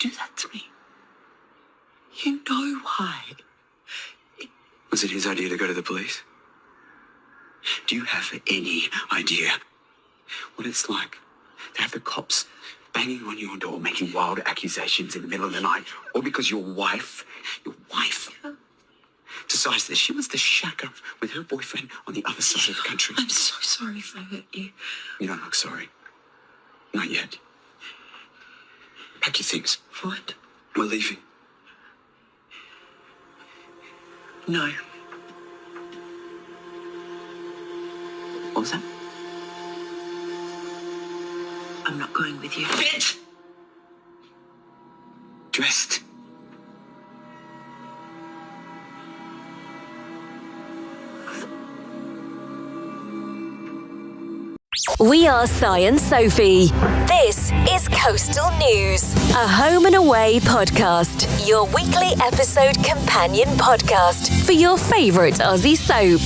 do that to me? You know why. Was it his idea to go to the police? Do you have any idea what it's like to have the cops banging on your door, making wild accusations in the middle of the night, all because your wife decides that she wants to shack up with her boyfriend on the other side of the country? I'm so sorry if I hurt you. You don't look sorry. Not yet. Pack your things. What? We're leaving. No. What was that? I'm not going with you. Bitch! Dressed. We are Si and Sophie. This is Coastal News, a home and away podcast, your weekly episode companion podcast for your favourite Aussie soap.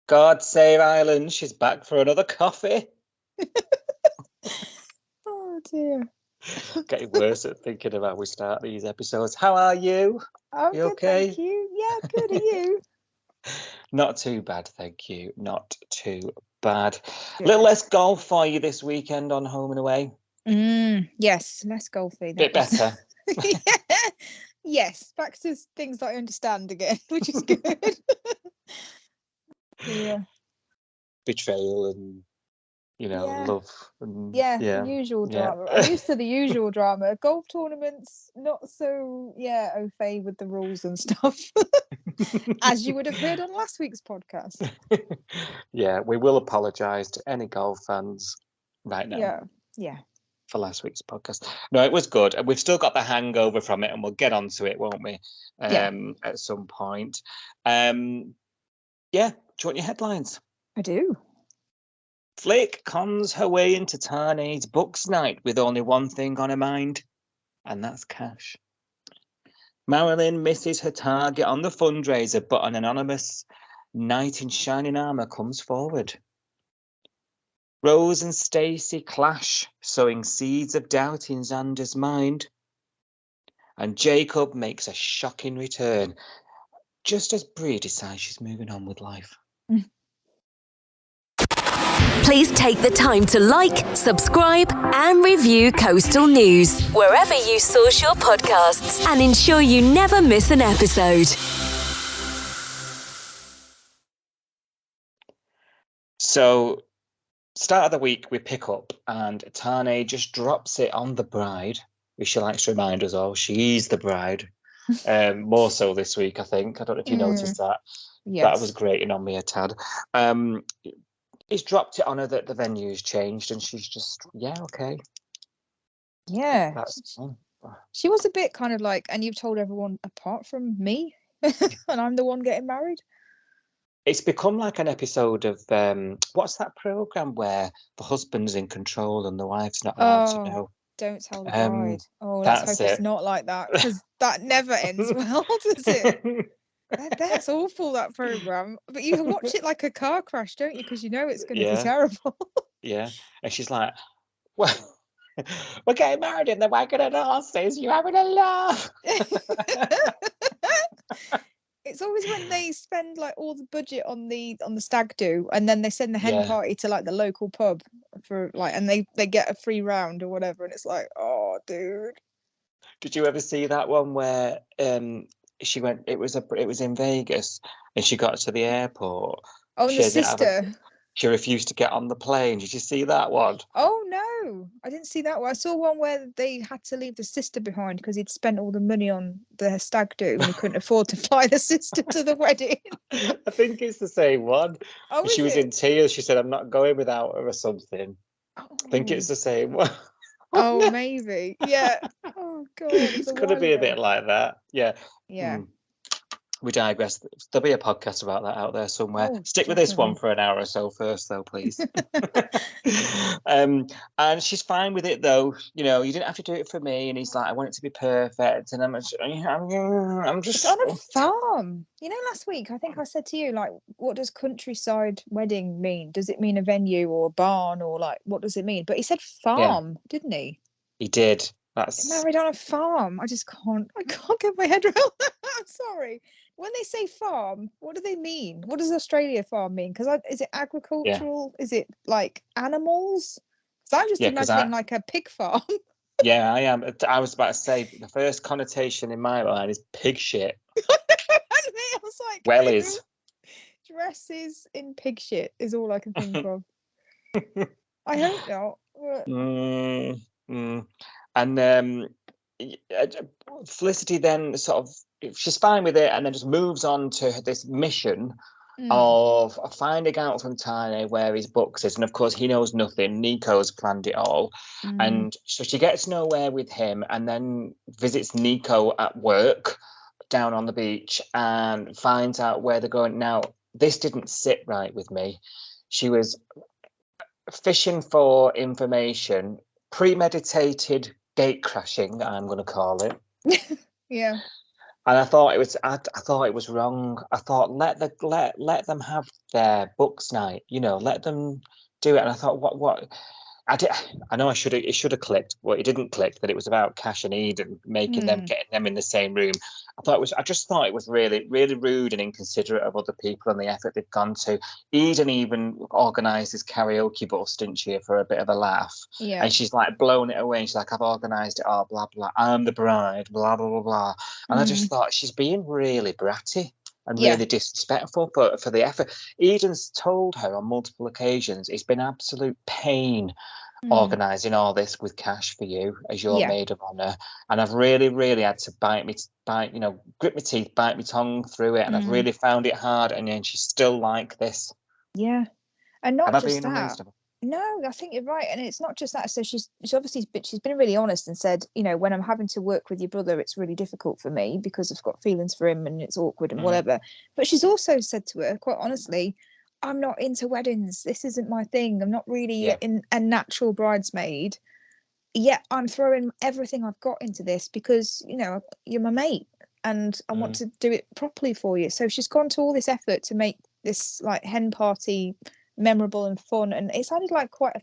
God save Ireland, she's back for another coffee. Oh dear. Getting worse at thinking about we start these episodes. How are you? I'm You good, okay? thank you. Yeah, good. Are you? Not too bad, thank you. Not too bad. A Good. little less golf for you this weekend on home and away. Yes, less golfy. Bit better. Yes, back to things that I understand again, which is good. Yeah. Betrayal and, Yeah. love. And, Yeah, the usual drama. I'm used to the usual drama. Golf tournaments, not so, au fait with the rules and stuff. As you would have heard on last week's podcast. Yeah, we will apologise to any golf fans right now. Yeah. For last week's podcast. No, it was good. And we've still got the hangover from it, and we'll get onto it, won't we? At some point. Do you want your headlines? I do. Flick cons her way into Tane's Books Night with only one thing on her mind, and that's cash. Marilyn misses her target on the fundraiser, but an anonymous knight in shining armour comes forward. Rose and Stacey clash, sowing seeds of doubt in Xander's mind. And Jacob makes a shocking return, just as Brie decides she's moving on with life. Please take the time to like, subscribe, and review Coastal News wherever you source your podcasts and ensure you never miss an episode. So, start of the week, we pick up and Tane just drops it on the bride, which she likes to remind us all. She's the bride. More so this week, I think. I don't know if you noticed that. Yes. That was grating on me a tad. He's dropped it on her that the venue's changed, and she's just, okay. Yeah. That's fine. She was a bit kind of like, and you've told everyone apart from me, and I'm the one getting married. It's become like an episode of, what's that programme where the husband's in control and the wife's not allowed to know? Don't tell the bride. Let's that's hope it. it's not like that, because that never ends well, does it? That's awful, that programme. But you watch it like a car crash, don't you? Because you know it's going to be terrible. Yeah. And she's like, well, we're getting married in the wagon and horses. You're having a laugh. It's always when they spend like all the budget on the stag do, and then they send the hen party to like the local pub for like, and they get a free round or whatever, and it's like, oh, dude. Did you ever see that one where she went? It was in Vegas, and she got to the airport. Oh, and the sister. She refused to get on the plane. Did you see that one? Oh no, I didn't see that one. I saw one where they had to leave the sister behind because he'd spent all the money on the stag do and he couldn't afford to fly the sister to the wedding. I think it's the same one. Oh, she was in tears. She said, "I'm not going without her" or something. I think it's the same one. Oh, maybe. Yeah. Oh God. It's going to be a bit like that. Yeah. Yeah. We digress. There'll be a podcast about that out there somewhere. Oh, Stick with this one definitely. for an hour or so first, though, please. And she's fine with it, though. You know, you didn't have to do it for me. And he's like, I want it to be perfect. And I'm It's just. on a farm. You know, last week I think I said to you, like, what does countryside wedding mean? Does it mean a venue or a barn or like what does it mean? But he said Yeah, farm, didn't he? he did. That's Married on a farm. I can't get my head around that. I'm sorry. When they say farm, what do they mean? What does Australia farm mean? Because is it yeah, agricultural? Is it like animals? Because I'm just yeah. Because imagining like a pig farm. I am. I was about to say the first connotation in my mind is pig shit. And I was like, Wellies. dresses in pig shit is all I can think of. I hope not. Mm, mm. And Felicity then sort of, she's fine with it and then just moves on to this mission of finding out from Tiny where his books is. And of course, he knows nothing. Nico's planned it all. And so she gets nowhere with him and then visits Nico at work down on the beach and finds out where they're going. Now, this didn't sit right with me. She was fishing for information, premeditated gate crashing, I'm going to call it. Yeah. And I thought it was wrong. I thought let them have their books night, you know, let them do it. And I thought what I know it should have clicked, but it didn't click that it was about Cash and Eden getting them in the same room. I just thought it was really, really rude and inconsiderate of other people and the effort they've gone to. Eden even organised this karaoke bus, didn't she, for a bit of a laugh? Yeah. And she's like blown it away. And she's like, I've organised it all, blah, blah. I'm the bride, blah, blah, blah, blah. And I just thought she's being really bratty and Yeah. really disrespectful for the effort. Eden's told her on multiple occasions it's been absolute pain organising all this with Cash for you as your maid of honour, and I've really, really had to grit my teeth, bite my tongue through it, and I've really found it hard. And then she's still like this. Yeah, and Have not I just been that. unreasonable? No, I think you're right, and it's not just that. So she's been really honest and said, you know, when I'm having to work with your brother, it's really difficult for me because I've got feelings for him and it's awkward and whatever. But she's also said to her, quite honestly, I'm not into weddings. This isn't my thing. I'm not really a natural bridesmaid. Yet I'm throwing everything I've got into this because, you know, you're my mate and I want to do it properly for you. So she's gone to all this effort to make this like hen party memorable and fun. And it sounded like quite a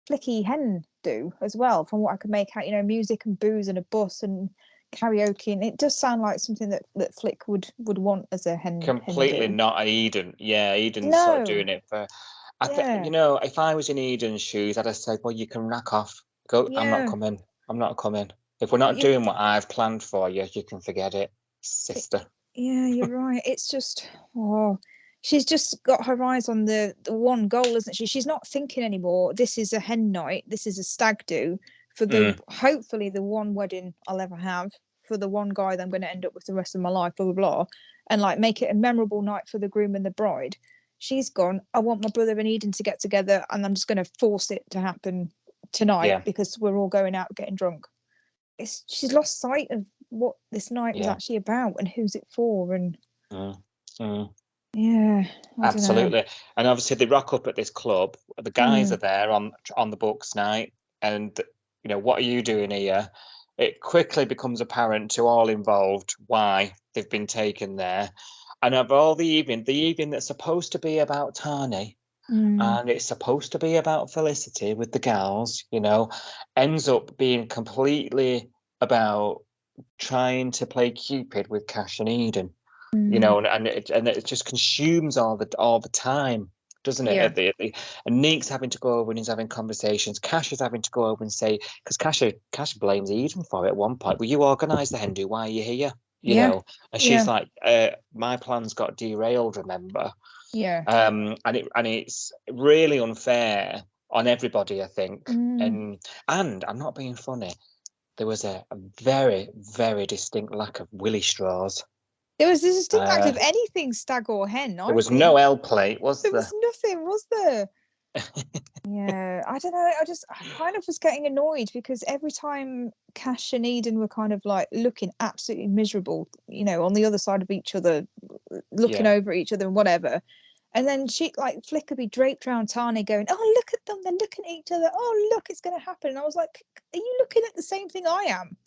flicky hen do as well, from what I could make out, you know, music and booze and a bus and karaoke. And it does sound like something that Flick would want as a hen Completely do. not Eden. Yeah, Eden's sort of doing it for. Yeah. You know, if I was in Eden's shoes, I'd have said, "Well, you can rack off. Go. I'm not Yeah. coming. I'm not coming. If we're not doing what I've planned for you, you can forget it, sister." Yeah, you're right. It's just, she's just got her eyes on the one goal, isn't she? She's not thinking anymore. This is a hen night. This is a stag do for the hopefully the one wedding I'll ever have, for the one guy that I'm going to end up with the rest of my life, blah blah blah, and like make it a memorable night for the groom and the bride. She's gone, I want my brother and Eden to get together, and I'm just going to force it to happen tonight because we're all going out getting drunk. She's lost sight of what this night was actually about and who's it for, and yeah, absolutely. And obviously they rock up at this club. The guys are there on the books night, and you know, what are you doing here? It quickly becomes apparent to all involved why they've been taken there. And of all the evening that's supposed to be about Tani, and it's supposed to be about Felicity with the gals, you know, ends up being completely about trying to play Cupid with Cash and Eden, you know, and it just consumes all the time, doesn't it? Yeah. And Neek's having to go over and he's having conversations. Cash is having to go over and say, because Cash blames Eden for it at one point. Well, you organised the hen do. Why are you here? You know, and she's like, my plans got derailed. Remember? Yeah. And it's really unfair on everybody, I think. And I'm not being funny. There was a very, very distinct lack of willy straws. There was this distinct lack of anything stag or hen. There was no L plate, was there there? was nothing, was there? Yeah, I don't know. I kind of was getting annoyed because every time Cash and Eden were kind of like looking absolutely miserable, on the other side of each other, looking Yeah. over each other and whatever. And then Flick would be draped around Tani going, "Oh, look at them. They're looking at each other. Oh, look, it's going to happen." And I was like, "Are you looking at the same thing I am?"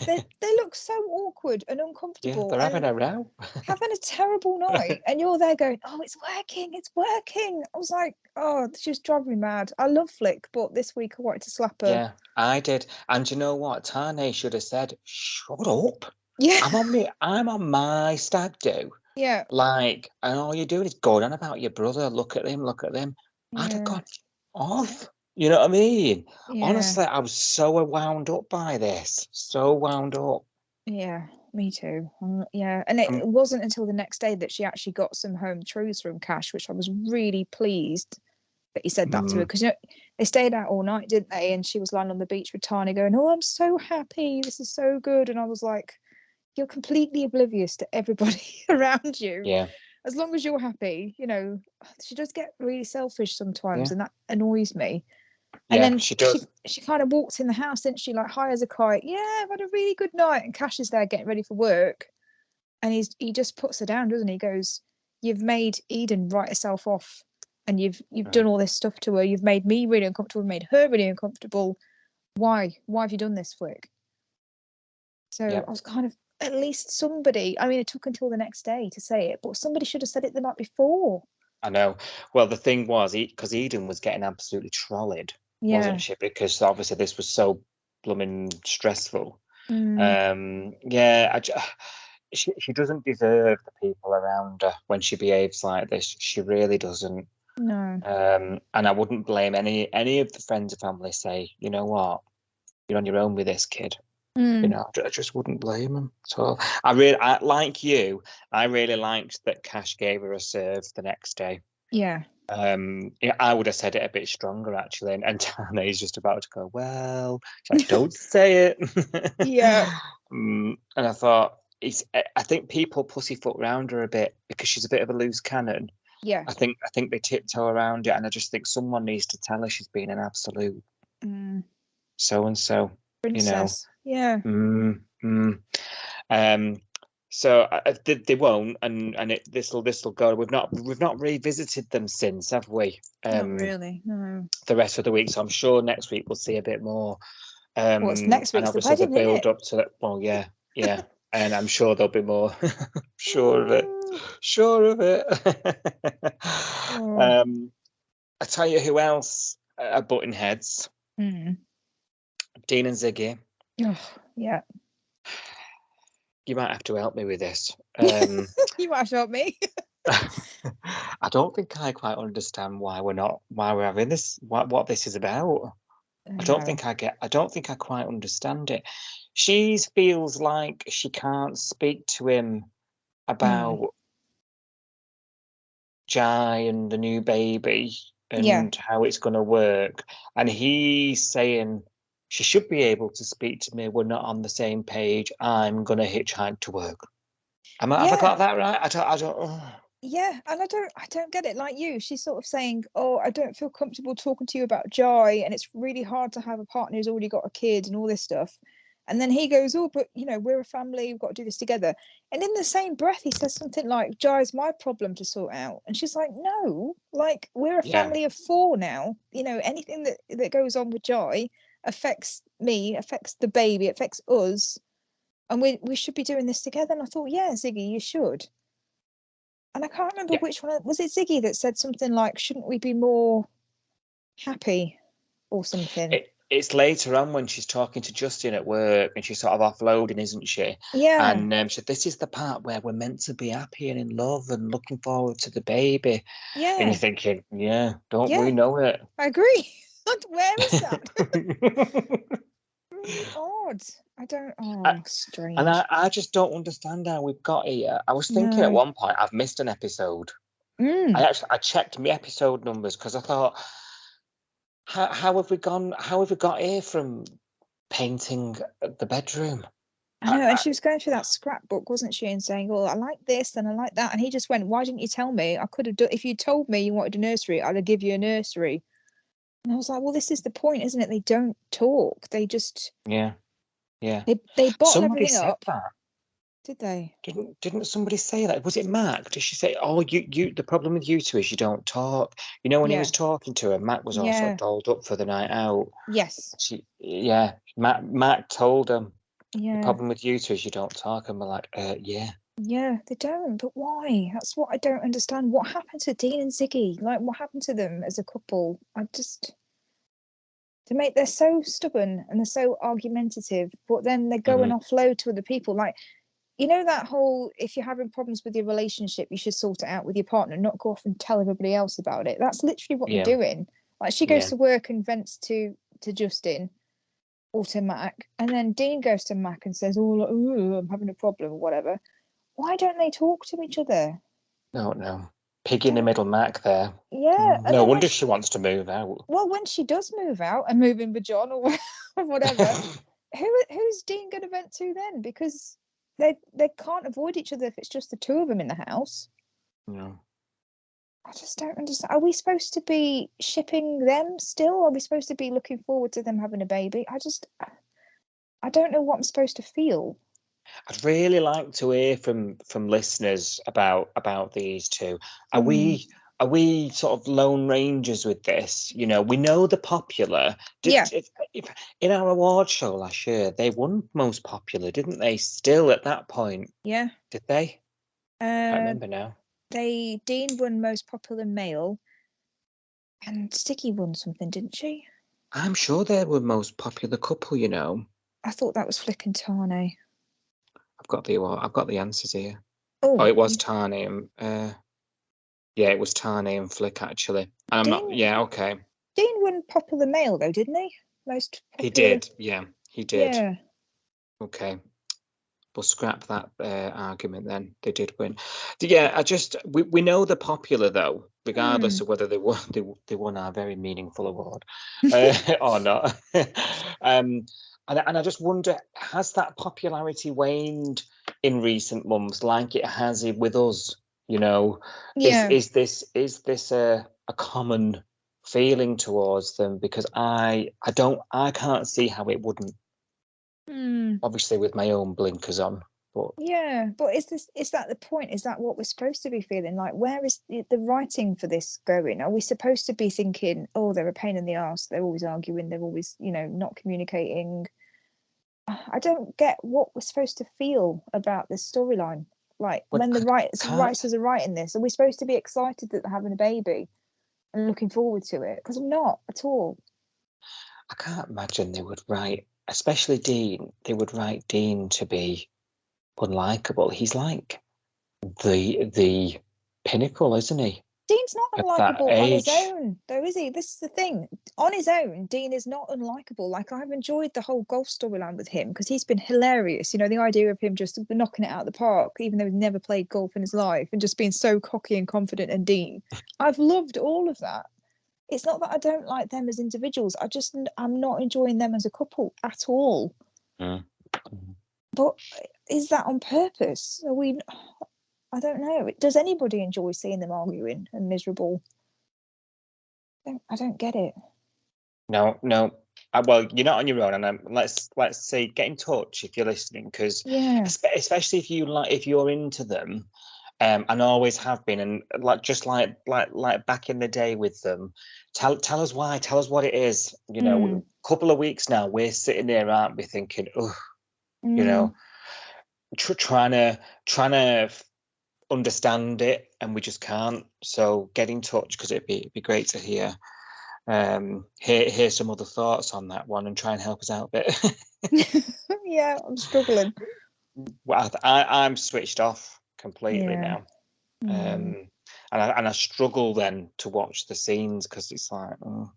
They look so awkward and Yeah, uncomfortable they're having and a row. having a terrible night, and you're there going, "Oh, it's working, it's working." I was like, "Oh, she was driving me mad." I love Flick, but this week I wanted to slap her. Yeah, I did. And you know what? Tane should have said, "Shut up. Yeah, I'm on my stag do." yeah, Like, and all you're doing is going on about your brother. Look at him, look at them. I'd have yeah, gone off. You know what I mean? yeah, Honestly, I was so wound up by this. So wound up. yeah. Me too. Yeah, and it Um, wasn't until the next day that she actually got some home truths from Cash, which I was really pleased that he said that to her, mm, because they stayed out all night, didn't they? And she was lying on the beach with Tani going, "Oh, I'm so happy. This is so good." And I was like, "You're completely oblivious to everybody around you. yeah, As long as you're happy." She does get really selfish sometimes, yeah, and that annoys me. And yeah, then she she does. she kind of walks in the house, didn't she? Like high as a kite. "Yeah, I've had a really good night." And Cash is there getting ready for work, and he just puts her down, doesn't he? He goes, "You've made Eden write herself off, and you've Mm, done all this stuff to her. You've made me really uncomfortable, made her really uncomfortable. Why have you done this, Flick?" So yeah, I was kind of, at least somebody. I mean, it took until the next day to say it, but somebody should have said it the night before. I know. Well, the thing was, because Eden was getting absolutely trolleyed, wasn't Yeah. she? Because obviously this was so blooming stressful. Mm, Yeah, she doesn't deserve the people around her when she behaves like this. She really doesn't. no. And I wouldn't blame any of the friends or family say, you know what, you're on your own with this kid. Mm, I just wouldn't blame them. So like you, I really liked that Cash gave her a serve the next day. yeah. Yeah, I would have said it a bit stronger actually, and Tana is just about to go, well, she's like, don't say it. Yeah. And I thought, I think people pussyfoot around her a bit because she's a bit of a loose cannon. Yeah. I think they tiptoe around it, and I just think someone needs to tell her she's been an absolute Mm, so and so, you know. princess. Yeah. Mm, mm. Um, so they won't, and this'll go. We've not revisited them since, have we? Not really. No. The rest of the week. So I'm sure next week we'll see a bit more. Well, it's next And week's the obviously the wedding, isn't build it? up to that. Well, yeah, yeah, and I'm sure there'll be more. Sure of it. Oh. Sure of it. Oh. I tell you who else are butting heads. Mm. Dean and Ziggy. Oh, yeah. You might have to help me with this. You might have to help me. I don't think I quite understand why we're having this, what this is about. I don't No. think I don't think I quite understand it. She feels like she can't speak to him Mm. about Jai and the new baby Yeah. and how it's going to work. And he's saying she should be able to speak to me. We're not on the same page. I'm going to hitchhike to work. Have I Yeah. got that right? I don't. Oh. Yeah, and I don't get it. Like you, she's sort of saying, "Oh, I don't feel comfortable talking to you about Jai, and it's really hard to have a partner who's already got a kid and all this stuff." And then he goes, "Oh, but we're a family, we've got to do this together." And in the same breath, he says something like, "Jai's my problem to sort out." And she's like, "No, like we're a Yeah, family of four now. Anything that goes on with Jai affects me, affects the baby, affects us, and we should be doing this together." And I thought, yeah, Ziggy, you should. And I can't remember yeah. which one was it. Ziggy that said something like, "Shouldn't we be more happy?" or something. It's later on when she's talking to Justin at work and she's sort of offloading, isn't she? Yeah, And she said, this is the part where we're meant to be happy and in love and looking forward to the baby. And you're yeah, thinking, yeah, don't we yeah. know it? I agree. Where is that? Really odd. I don't. I- Oh, and strange. I just don't understand how we've got here. I was thinking at No. one point, I've missed an episode. Mm. I checked my episode numbers because I thought, how have we gone? How have we got here from painting the bedroom? I know. And she was going through that scrapbook, wasn't she, and saying, "Oh, I like this and I like that." And he just went, "Why didn't you tell me? I could have done. If you told me you wanted a nursery, I'd have give you a nursery." And I was like, well, this is the point, isn't it? They don't talk. They just Yeah. they bottle Somebody everything said up. that. Did they? Didn't somebody say that? Was it Mac? Did she say, "Oh, you the problem with you two is you don't talk"? You know, when he Yeah. was talking to her, Mac was all sort of Yeah. dolled up for the night out. Yes. Mac told him the Yeah. problem with you two is you don't talk, and we're like, yeah. Yeah, they don't. But why? That's what I don't understand. What happened to Dean and Ziggy? Like, what happened to them as a couple? They're so stubborn and they're so argumentative, but then they're going Hmm. offload to other people. Like, you know, that whole if you're having problems with your relationship, you should sort it out with your partner, not go off and tell everybody else about it. That's literally what they're Yeah, doing. Like, she goes yeah. to work and vents to Justin or to Mac, and then Dean goes to Mac and says, "Oh, like, ooh, I'm having a problem," or whatever. Why don't they talk to each other? No. Pig in the Don't. middle, Mac there. Yeah, and No then wonder she wants to move out. when she does move out and move in with John or whatever, who's Dean going to vent to then? Because they can't avoid each other if it's just the two of them in the house. No. I just don't understand. Are we supposed to be shipping them still? Are we supposed to be looking forward to them having a baby? I don't know what I'm supposed to feel. I'd really like to hear from listeners about these two. Are Hmm. we sort of lone rangers with this? You know, we know the popular. Yeah, If in our award show last year, they won most popular, didn't they? Still at that point, yeah. did they? Can't Uh, remember now. Dean won most popular male, and Sticky won something, didn't she? I'm sure they were most popular couple. You know, I thought that was Flick and Tane. I've got the answers here. Oh, Oh, it was Tani and yeah, it was Tani and Flick actually. And I'm not. Dean Yeah, okay. Dean won popular male though, didn't he? Most He popular. did. Yeah, he did. Yeah. Okay. We'll scrap that argument then. They did win. Yeah, we know they're popular though, regardless Hmm. of whether they won our very meaningful award or not. And I just wonder, has that popularity waned in recent months, like it has with us? You know, Yeah. is this a common feeling towards them? Because I can't see how it wouldn't. Hmm. Obviously, with my own blinkers on, but. Yeah. But is that the point? Is that what we're supposed to be feeling? Like, where is the writing for this going? Are we supposed to be thinking, oh, they're a pain in the ass, they're always arguing, they're always, not communicating? I don't get what we're supposed to feel about this storyline. Like, But when the I can't writers are writing this, are we supposed to be excited that they're having a baby and looking forward to it? Because I'm not at all. I can't imagine they would write, especially Dean. They would write Dean to be unlikable. He's like the pinnacle, isn't he? Dean's not At that unlikable on his age. own, though, is he? This is the thing. On his own, Dean is not unlikable. Like, I've enjoyed the whole golf storyline with him because he's been hilarious. The idea of him just knocking it out of the park, even though he's never played golf in his life, and just being so cocky and confident and Dean. I've loved all of that. It's not that I don't like them as individuals. I'm not enjoying them as a couple at all. Mm. But is that on purpose? Are we? I don't know. Does anybody enjoy seeing them arguing and miserable? I don't get it. No. Well, you're not on your own, and let's say get in touch if you're listening, because Yeah. especially if you're into them, and always have been, and like back in the day with them. Tell us why. Tell us what it is. Mm, A couple of weeks now, we're sitting there, aren't we, thinking, oh, you mm, know, trying to understand it, and we just can't. So get in touch because it'd be great to hear some other thoughts on that one and try and help us out a bit. yeah, I'm struggling. Well, I'm switched off completely Yeah. now. Mm, And I struggle then to watch the scenes because it's like, it's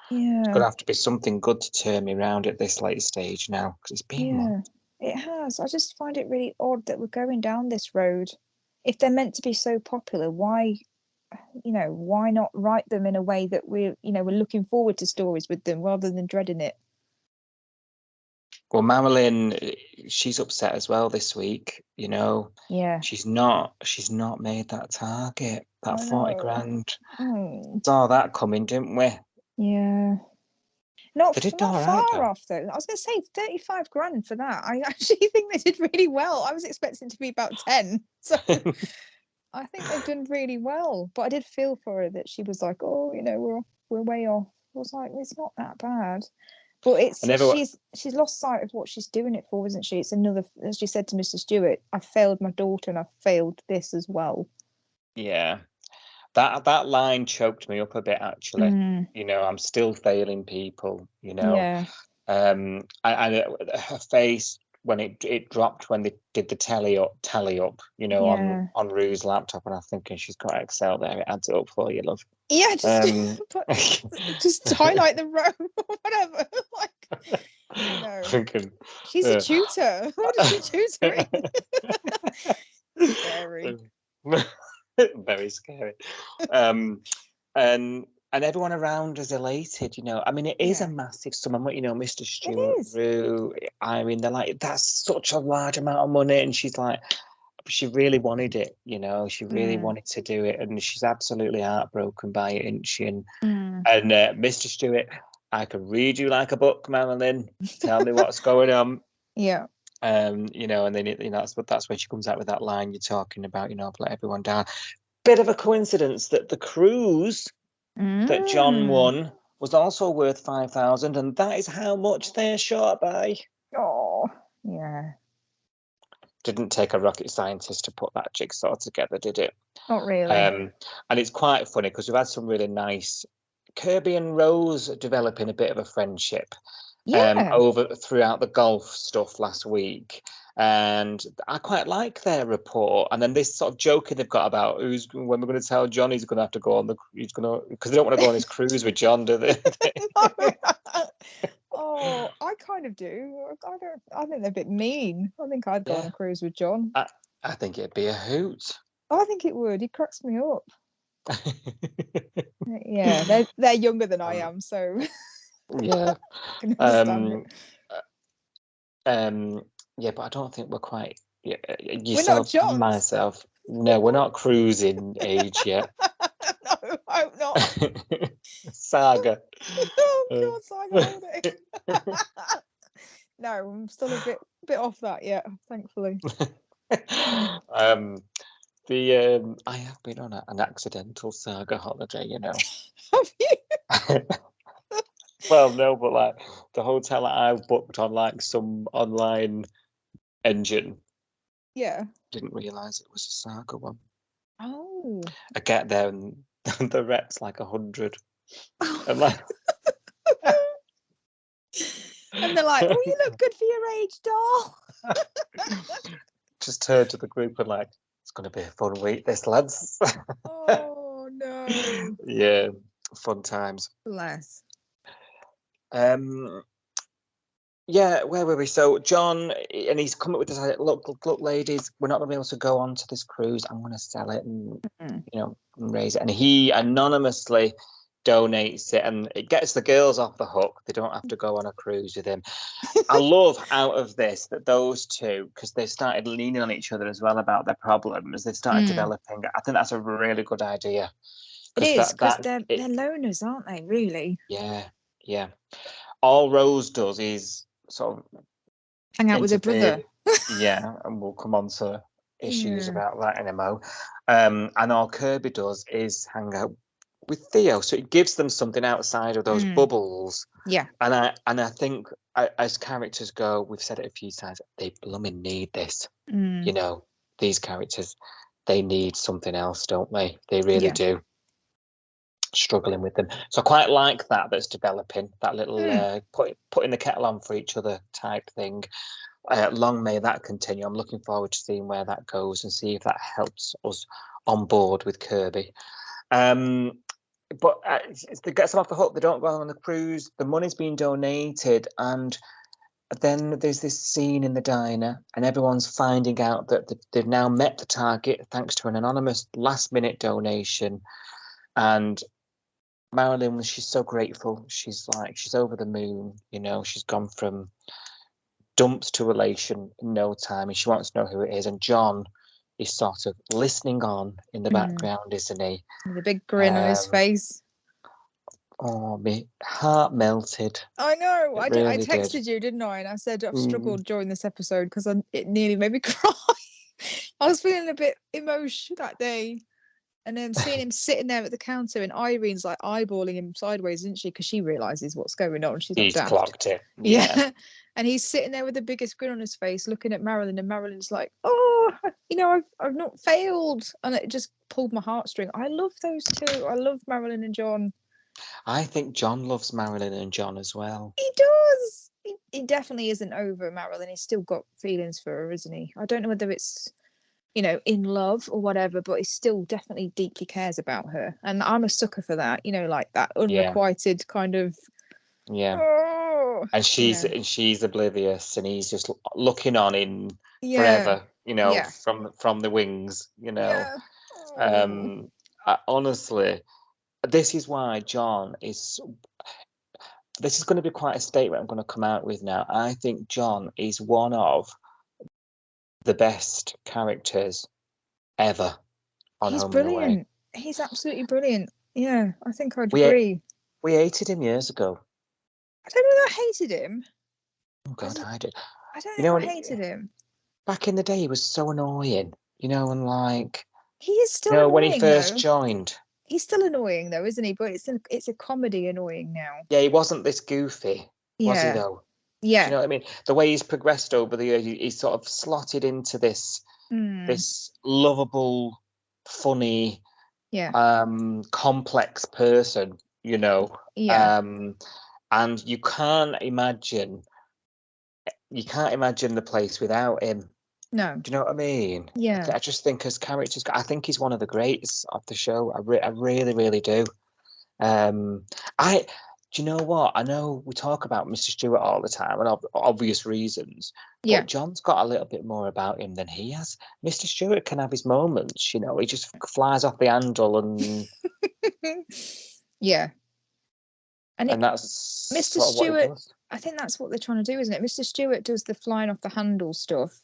yeah. gonna have to be something good to turn me around at this late stage now because it's been Yeah. months. It has. I just find it really odd that we're going down this road. If they're meant to be so popular, why not write them in a way that we're looking forward to stories with them rather than dreading it? Well, Marilyn, she's upset as well this week. Yeah. She's not made that target, that I 40 know. grand. Mm, Saw that coming, didn't we? Yeah. They Not did not all right, far though. off though. I was going to say 35 grand for that. I actually think they did really well. I was expecting to be about 10. So I think they've done really well. But I did feel for her that she was like, oh, we're way off. I was like, it's not that bad. But And everyone, she's lost sight of what she's doing it for, isn't she? It's another, as she said to Mr. Stewart, I failed my daughter and I failed this as well. yeah, that line choked me up a bit, actually. Mm, I'm still failing people, yeah. Her face when it dropped when they did the tally up, Yeah. on Rue's laptop, and I'm thinking she's got Excel there. It adds it up for you, love. Yeah, Um, just highlight the row or whatever. Like, thinking, she's a tutor. What is she tutoring? Scary. very scary. And everyone around is elated, I mean, it is a Yeah. massive sum of money, Mr. It Stewart, is. Rue, I mean, they're like, that's such a large amount of money, and she's like, she really wanted it, she really wanted to do it, and she's absolutely heartbroken by it, isn't she? And Mr. Stewart, I could read you like a book, Marilyn. Tell me what's going on. Yeah. And then that's when she comes out with that line you're talking about, I've let everyone down. Bit of a coincidence that the cruise that John won was also worth 5,000, and that is how much they're short by. Oh, yeah. Didn't take a rocket scientist to put that jigsaw together, did it? Not really. And it's quite funny because we've had some really nice Kirby and Rose developing a bit of a friendship over throughout the golf stuff last week. And I quite like their rapport. And then this sort of joking they've got about when we're going to tell John he's going to have to go on because they don't want to go on his cruise with John, do they? Oh, I kind of do. I think they're a bit mean. I think I'd go on a cruise with John. I think it'd be a hoot. I think it would. He cracks me up. Yeah, they're younger than I am, so yeah. I can understand it. Yeah, but I don't think we're quite We're not Johns. myself. No, we're not cruising age yet. No, I hope not. Saga. Oh God, Saga holiday. No, I'm still a bit off that yet, thankfully. I have been on an accidental Saga holiday, Have you? Well, no, but like the hotel I've booked on like some online engine. Yeah. Didn't realise it was a Saga one. Oh. I get there and the rep's like 100. I'm like, and they're like, "Oh, you look good for your age, doll." Just turned to the group and like, it's going to be a fun week, this lads. Oh no. Yeah, fun times. Bless. Yeah, where were we? So John, and he's come up with this idea, look, ladies, we're not going to be able to go on to this cruise. I'm going to sell it and, and raise it. And he anonymously donates it, and it gets the girls off the hook. They don't have to go on a cruise with him. I love out of this that those two, because they started leaning on each other as well about their problems, they've started developing. I think that's a really good idea. It is, because they're loners, aren't they, really? Yeah, yeah. All Rose does is sort of hang out with her brother. Yeah, and we'll come on to issues about that in a mo. And all Kirby does is hang out with Theo, so it gives them something outside of those bubbles. Yeah. And I think as characters go, we've said it a few times, they blooming need this. These characters, they need something else, don't they? They really do. Struggling with them, so I quite like that's developing, that little putting the kettle on for each other type thing. Long may that continue. I'm looking forward to seeing where that goes and see if that helps us on board with Kirby. But it gets them off the hook. They don't go on the cruise. The money's been donated, and then there's this scene in the diner, and everyone's finding out that they've now met the target thanks to an anonymous last-minute donation. And Marilyn, she's so grateful. She's over the moon. She's gone from dumped to elation in no time, and she wants to know who it is. And John is sort of listening on in the background, isn't he? With a big grin on his face. Oh, my heart melted. I know. It I did. I really did. texted you, didn't I? And I said I've Mm. struggled during this episode because it nearly made me cry. I was feeling a bit emotional that day. And then seeing him sitting there at the counter and Irene's like eyeballing him sideways, isn't she? Because she realizes what's going on. She's not He's daft. clocked it. Yeah. And he's sitting there with the biggest grin on his face, looking at Marilyn, and Marilyn's like, "Oh, I've not failed," and it just pulled my heartstring. I love those two. I love Marilyn and John. I think John loves Marilyn and John as well. He does. He definitely isn't over Marilyn. He's still got feelings for her, isn't he? I don't know whether it's in love or whatever, but he still definitely deeply cares about her. And I'm a sucker for that, like that unrequited kind of. Yeah. Oh, And she's oblivious, and he's just looking on in yeah, forever, yeah, from the wings, yeah. Oh. Honestly, this is why John is. This is going to be quite a statement I'm going to come out with now. I think John is one of the best characters ever on He's Home and Away. brilliant. He's absolutely brilliant. Yeah, I think I'd We agree. we hated him years ago. I don't know that I hated him. Oh God, I did. I don't You know know, if I hated him. back in the day, he was so annoying. And like, He is still when he annoying first though. joined. He's still annoying though, isn't he? But it's a comedy annoying now. Yeah, he wasn't this goofy, was he Yeah, though? Do you yeah, know what I mean? The way he's progressed over the years, he's sort of slotted into this lovable, funny, yeah, complex person, yeah. and you can't imagine the place without him. No. Do you know what I mean? Yeah. I just think as characters, I think he's one of the greats of the show. I really, really do. Do you know what? I know we talk about Mr. Stewart all the time, and obvious reasons. Yeah. But John's got a little bit more about him than he has. Mr. Stewart can have his moments, he just flies off the handle, and yeah. And that's Mr. sort of what he Stewart, does. I think that's what they're trying to do, isn't it? Mr. Stewart does the flying off the handle stuff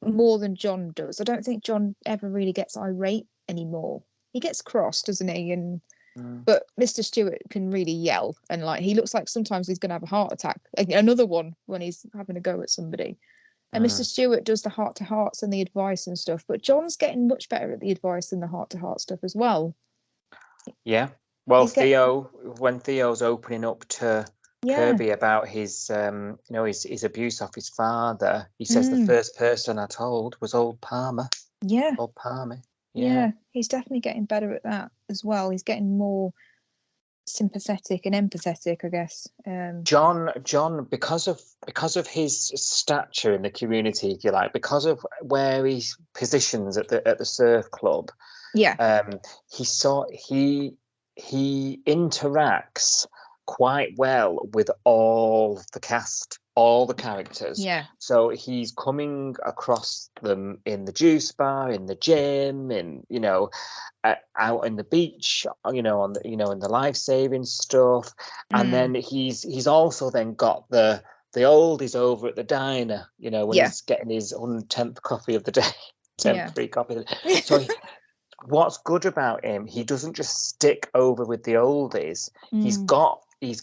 more than John does. I don't think John ever really gets irate anymore. He gets cross, doesn't he? But Mr. Stewart can really yell, and he looks like sometimes he's going to have a heart attack. Another one when he's having a go at somebody. And Mr. Stewart does the heart to hearts and the advice and stuff, but John's getting much better at the advice and the heart to heart stuff as well. Yeah. Well, when Theo's opening up to Kirby about his abuse of his father, he says the first person I told was old Palmer. Yeah. Old Palmer. Yeah, he's definitely getting better at that as well. He's getting more sympathetic and empathetic, I guess. John, because of his stature in the community, if you like, because of where he positions at the surf club, he interacts quite well with all the cast, all the characters. Yeah. So he's coming across them in the juice bar, in the gym, out in the beach, in the life-saving stuff, and then he's also then got the oldies over at the diner, when he's getting his 110th coffee of the day, 10th free coffee of the day. So what's good about him, he doesn't just stick over with the oldies. He's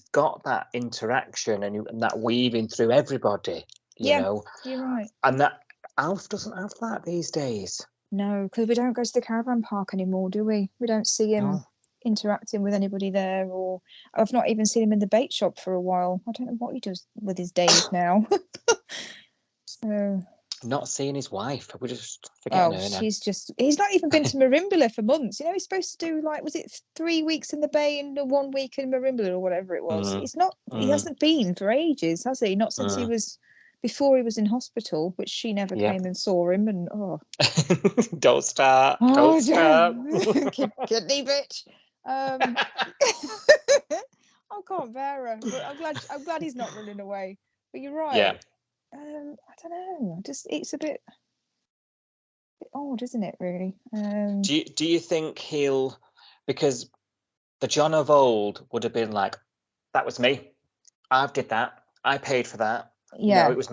got that interaction and that weaving through everybody, you know. You're right. And that Alf doesn't have that these days. No, because we don't go to the caravan park anymore, do we? We don't see him interacting with anybody there, or I've not even seen him in the bait shop for a while. I don't know what he does with his days now. So not seeing his wife, we're just forgetting her now. He's not even been to Marimbula for months. He's supposed to do was it 3 weeks in the bay and 1 week in Marimbula or whatever it was. He hasn't been for ages, has he? Not since before he was in hospital, which she never came and saw him, and don't start. Kidney bitch. I can't bear her, but I'm glad he's not running away. But you're right. Yeah. I don't know. It's a bit odd, isn't it? Really. Do you think because the John of old would have been like, that was me. I did that. I paid for that. Yeah. It was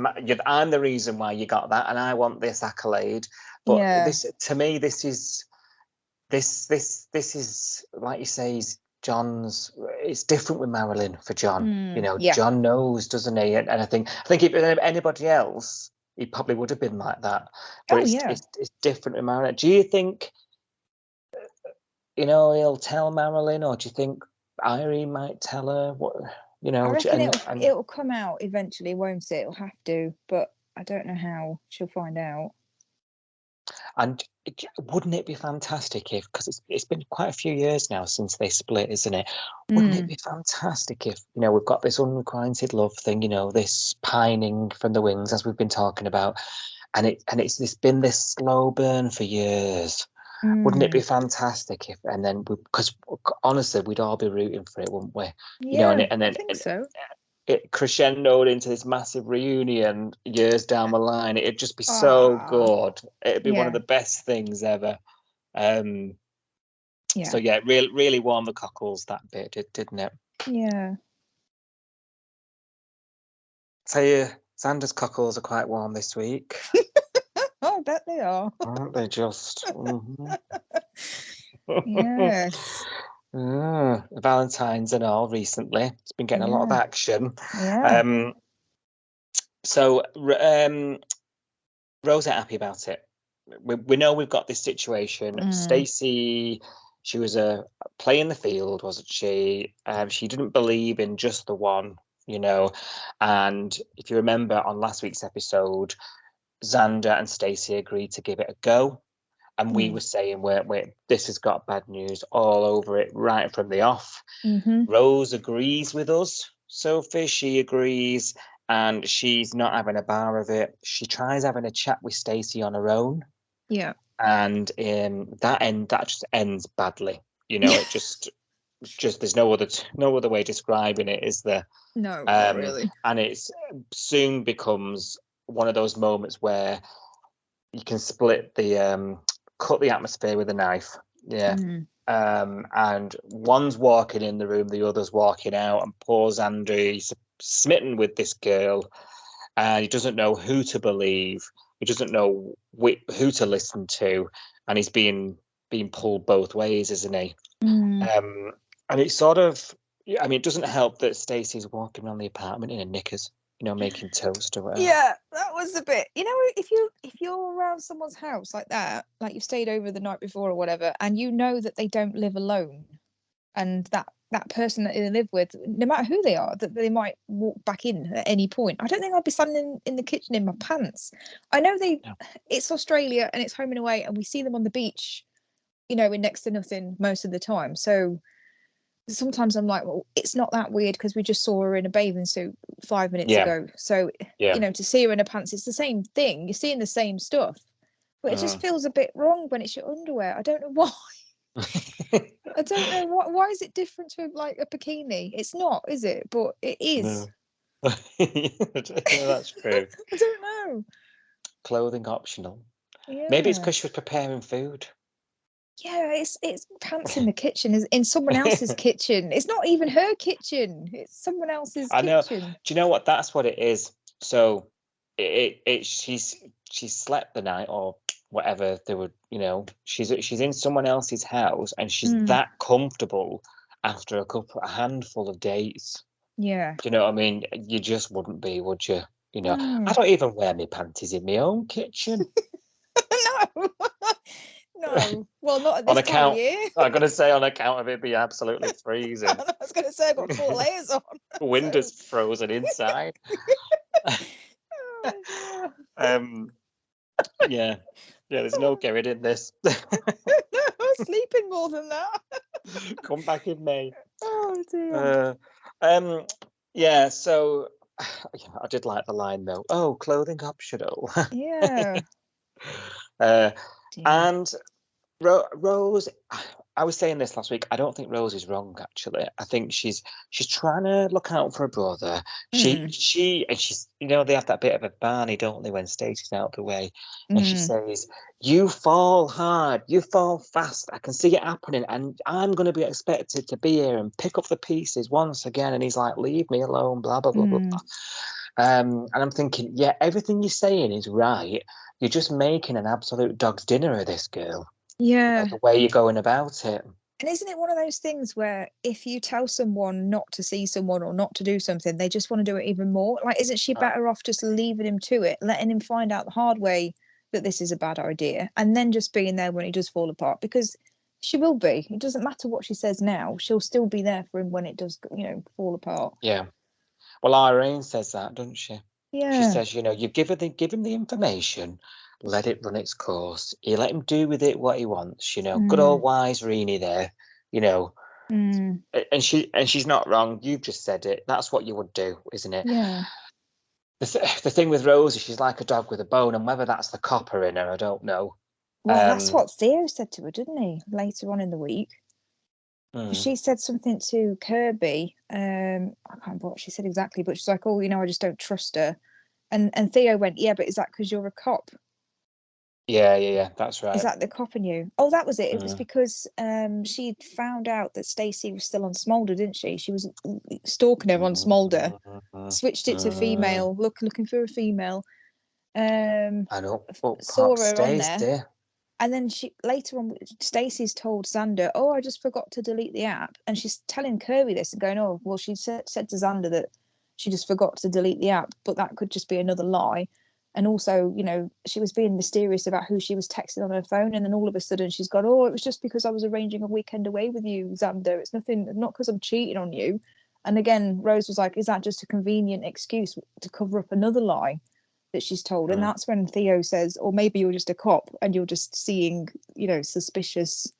I'm the reason why you got that, and I want this accolade. But this, to me, this is like you say, it's different with Marilyn for John. Yeah. John knows, doesn't he? And I think if anybody else, he probably would have been like that. But it's different with Marilyn. Do you think, he'll tell Marilyn, or do you think Irene might tell her what? I reckon it'll come out eventually, won't it? It'll have to, but I don't know how she'll find out. And wouldn't it be fantastic if, because it's been quite a few years now since they split, isn't it? Wouldn't it be fantastic if, we've got this unrequited love thing, this pining from the wings, as we've been talking about, and it's been this slow burn for years. Wouldn't it be fantastic if, and then, because honestly, we'd all be rooting for it, wouldn't we? Yeah, and then I think so. It crescendoed into this massive reunion years down the line. It'd just be so good. It'd be one of the best things ever. So yeah, it really warmed the cockles, that bit, didn't it? Yeah. So Xander's cockles are quite warm this week. Oh, I bet they are. Aren't they just? Yes. Valentine's and all recently. It's been getting a lot of action. Yeah. So Rose ain't happy about it. We know we've got this situation. Stacey, she was playing the field, wasn't she? She didn't believe in just the one, And if you remember on last week's episode, Xander and Stacey agreed to give it a go. And we were saying, wait, this has got bad news all over it right from the off. Rose agrees with us, Sophie. She agrees, and she's not having a bar of it. She tries having a chat with Stacey on her own. Yeah. And that just ends badly. It just there's no other way describing it, is there? No, not really. And it soon becomes one of those moments where you can cut the atmosphere with a knife. Yeah. And one's walking in the room, the other's walking out, and poor Xander, he's smitten with this girl, and he doesn't know who to believe. He doesn't know who to listen to, and he's being pulled both ways, isn't he? And it's sort of, it doesn't help that Stacey's walking around the apartment in her knickers, making toast or whatever. Yeah, that was a bit. If you're around someone's house like that, like you've stayed over the night before or whatever, and you know that they don't live alone, and that person that they live with, no matter who they are, that they might walk back in at any point. I don't think I'd be standing in the kitchen in my pants. I know it's Australia and it's home and away, and we see them on the beach, in next to nothing most of the time. So sometimes I'm like, well, it's not that weird because we just saw her in a bathing suit 5 minutes ago. So, to see her in her pants, it's the same thing. You're seeing the same stuff. But it just feels a bit wrong when it's your underwear. I don't know why. I don't know why is it different to like a bikini? It's not, is it? But it is. No. That's true. I don't know. Clothing optional. Yeah. Maybe it's because she was preparing food. Yeah, it's pants in the kitchen, is in someone else's kitchen. It's not even her kitchen. It's someone else's kitchen. Do you know what? That's what it is. So she's slept the night or whatever they were, she's in someone else's house, and she's that comfortable after a handful of days. Yeah. Do you know what I mean? You just wouldn't be, would you? I don't even wear my panties in my own kitchen. No. No, well, not at this time of year. I'm going to say on account of it be absolutely freezing. I was going to say I've got 4 layers on. Windows frozen inside. Yeah, there's no getting in this. No, I'm sleeping more than that. Come back in May. Oh dear. Yeah, so I did like the line though. Oh, clothing optional. Yeah. And Rose, I was saying this last week. I don't think Rose is wrong. Actually, I think she's trying to look out for her brother. She's they have that bit of a Barney, don't they, when Stacey's out of the way, and she says, "You fall hard, you fall fast. I can see it happening, and I'm going to be expected to be here and pick up the pieces once again." And he's like, "Leave me alone." Blah blah blah blah. And I'm thinking, yeah, everything you're saying is right. You're just making an absolute dog's dinner of this girl. Yeah. The way you're going about it. And isn't it one of those things where if you tell someone not to see someone or not to do something, they just want to do it even more? Like, isn't she better off just leaving him to it, letting him find out the hard way that this is a bad idea, and then just being there when he does fall apart? Because she will be. It doesn't matter what she says now. She'll still be there for him when it does, fall apart. Yeah. Well, Irene says that, doesn't she? Yeah. She says, you give him the information, let it run its course. You let him do with it what he wants. Good old wise Reenie there. And she's not wrong. You've just said it. That's what you would do, isn't it? Yeah. The thing with Rosie, she's like a dog with a bone, and whether that's the copper in her, I don't know. Well, that's what Theo said to her, didn't he? Later on in the week. She said something to Kirby. I can't remember what she said exactly, but she's like, "Oh, I just don't trust her." And Theo went, "Yeah, but is that because you're a cop?" Yeah, that's right. Is that the cop in you? Oh, that was it. It was because she'd found out that Stacey was still on Smolder, didn't she? She was stalking her on Smolder, switched it to female, looking for a female. I know. Saw her on there. And then later on, Stacey's told Xander, "Oh, I just forgot to delete the app." And she's telling Kirby this and going, "Oh, well, she said to Xander that she just forgot to delete the app, but that could just be another lie." And also, she was being mysterious about who she was texting on her phone. And then all of a sudden she's gone, "Oh, it was just because I was arranging a weekend away with you, Xander. It's nothing, not because I'm cheating on you." And again, Rose was like, "Is that just a convenient excuse to cover up another lie that she's told?" And that's when Theo says, "Or maybe you're just a cop and you're just seeing, suspicious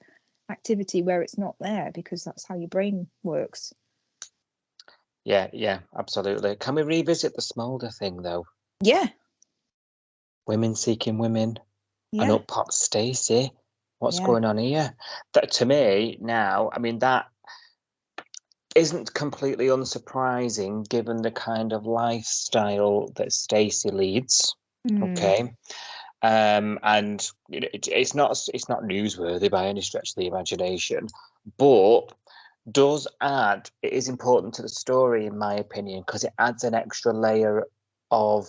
activity where it's not there, because that's how your brain works." Yeah, absolutely. Can we revisit the Smolder thing, though? Yeah. Women seeking women. And up pops Stacey. What's going on here? That, to me, now, I mean, that isn't completely unsurprising given the kind of lifestyle that Stacey leads. Okay. And it's not newsworthy by any stretch of the imagination, but it is important to the story, in my opinion, because it adds an extra layer of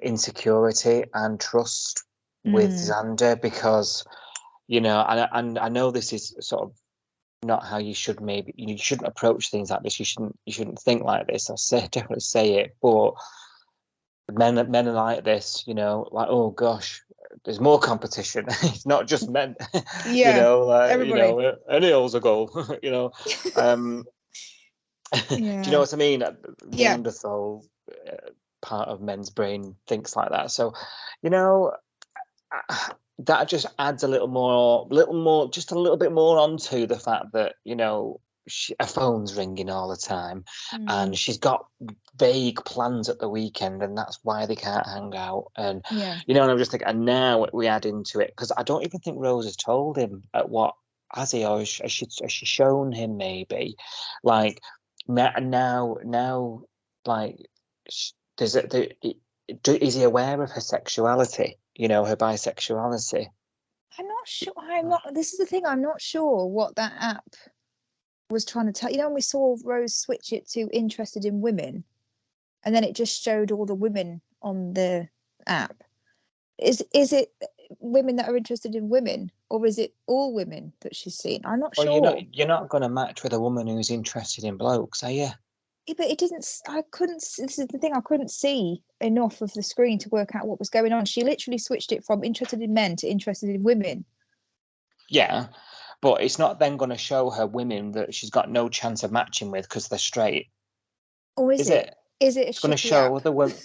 insecurity and trust with Xander, because and I know this is sort of not how you should, maybe you shouldn't approach things like this, you shouldn't think like this, definitely say it, but men are like this, like, oh gosh, there's more competition. It's not just men. Everybody. Any hole's a goal. Do you know what I mean? Neanderthal part of men's brain thinks like that. So that just adds a little more, just a little bit more onto the fact that her phone's ringing all the time, and she's got vague plans at the weekend, and that's why they can't hang out. And and I'm just thinking, and now we add into it, because I don't even think Rose has told him has he, or has she shown him, maybe, like now like is he aware of her sexuality? Her bisexuality. I'm not sure. This is the thing. I'm not sure what that app was trying to tell. When we saw Rose switch it to interested in women, and then it just showed all the women on the app. Is it women that are interested in women, or is it all women that she's seen? I'm not sure. You're not going to match with a woman who's interested in blokes, are you? Yeah, but it didn't. This is the thing. I couldn't see enough of the screen to work out what was going on. She literally switched it from interested in men to interested in women. Yeah, but it's not then going to show her women that she's got no chance of matching with because they're straight. Or is it? Is it? It's going to show the women.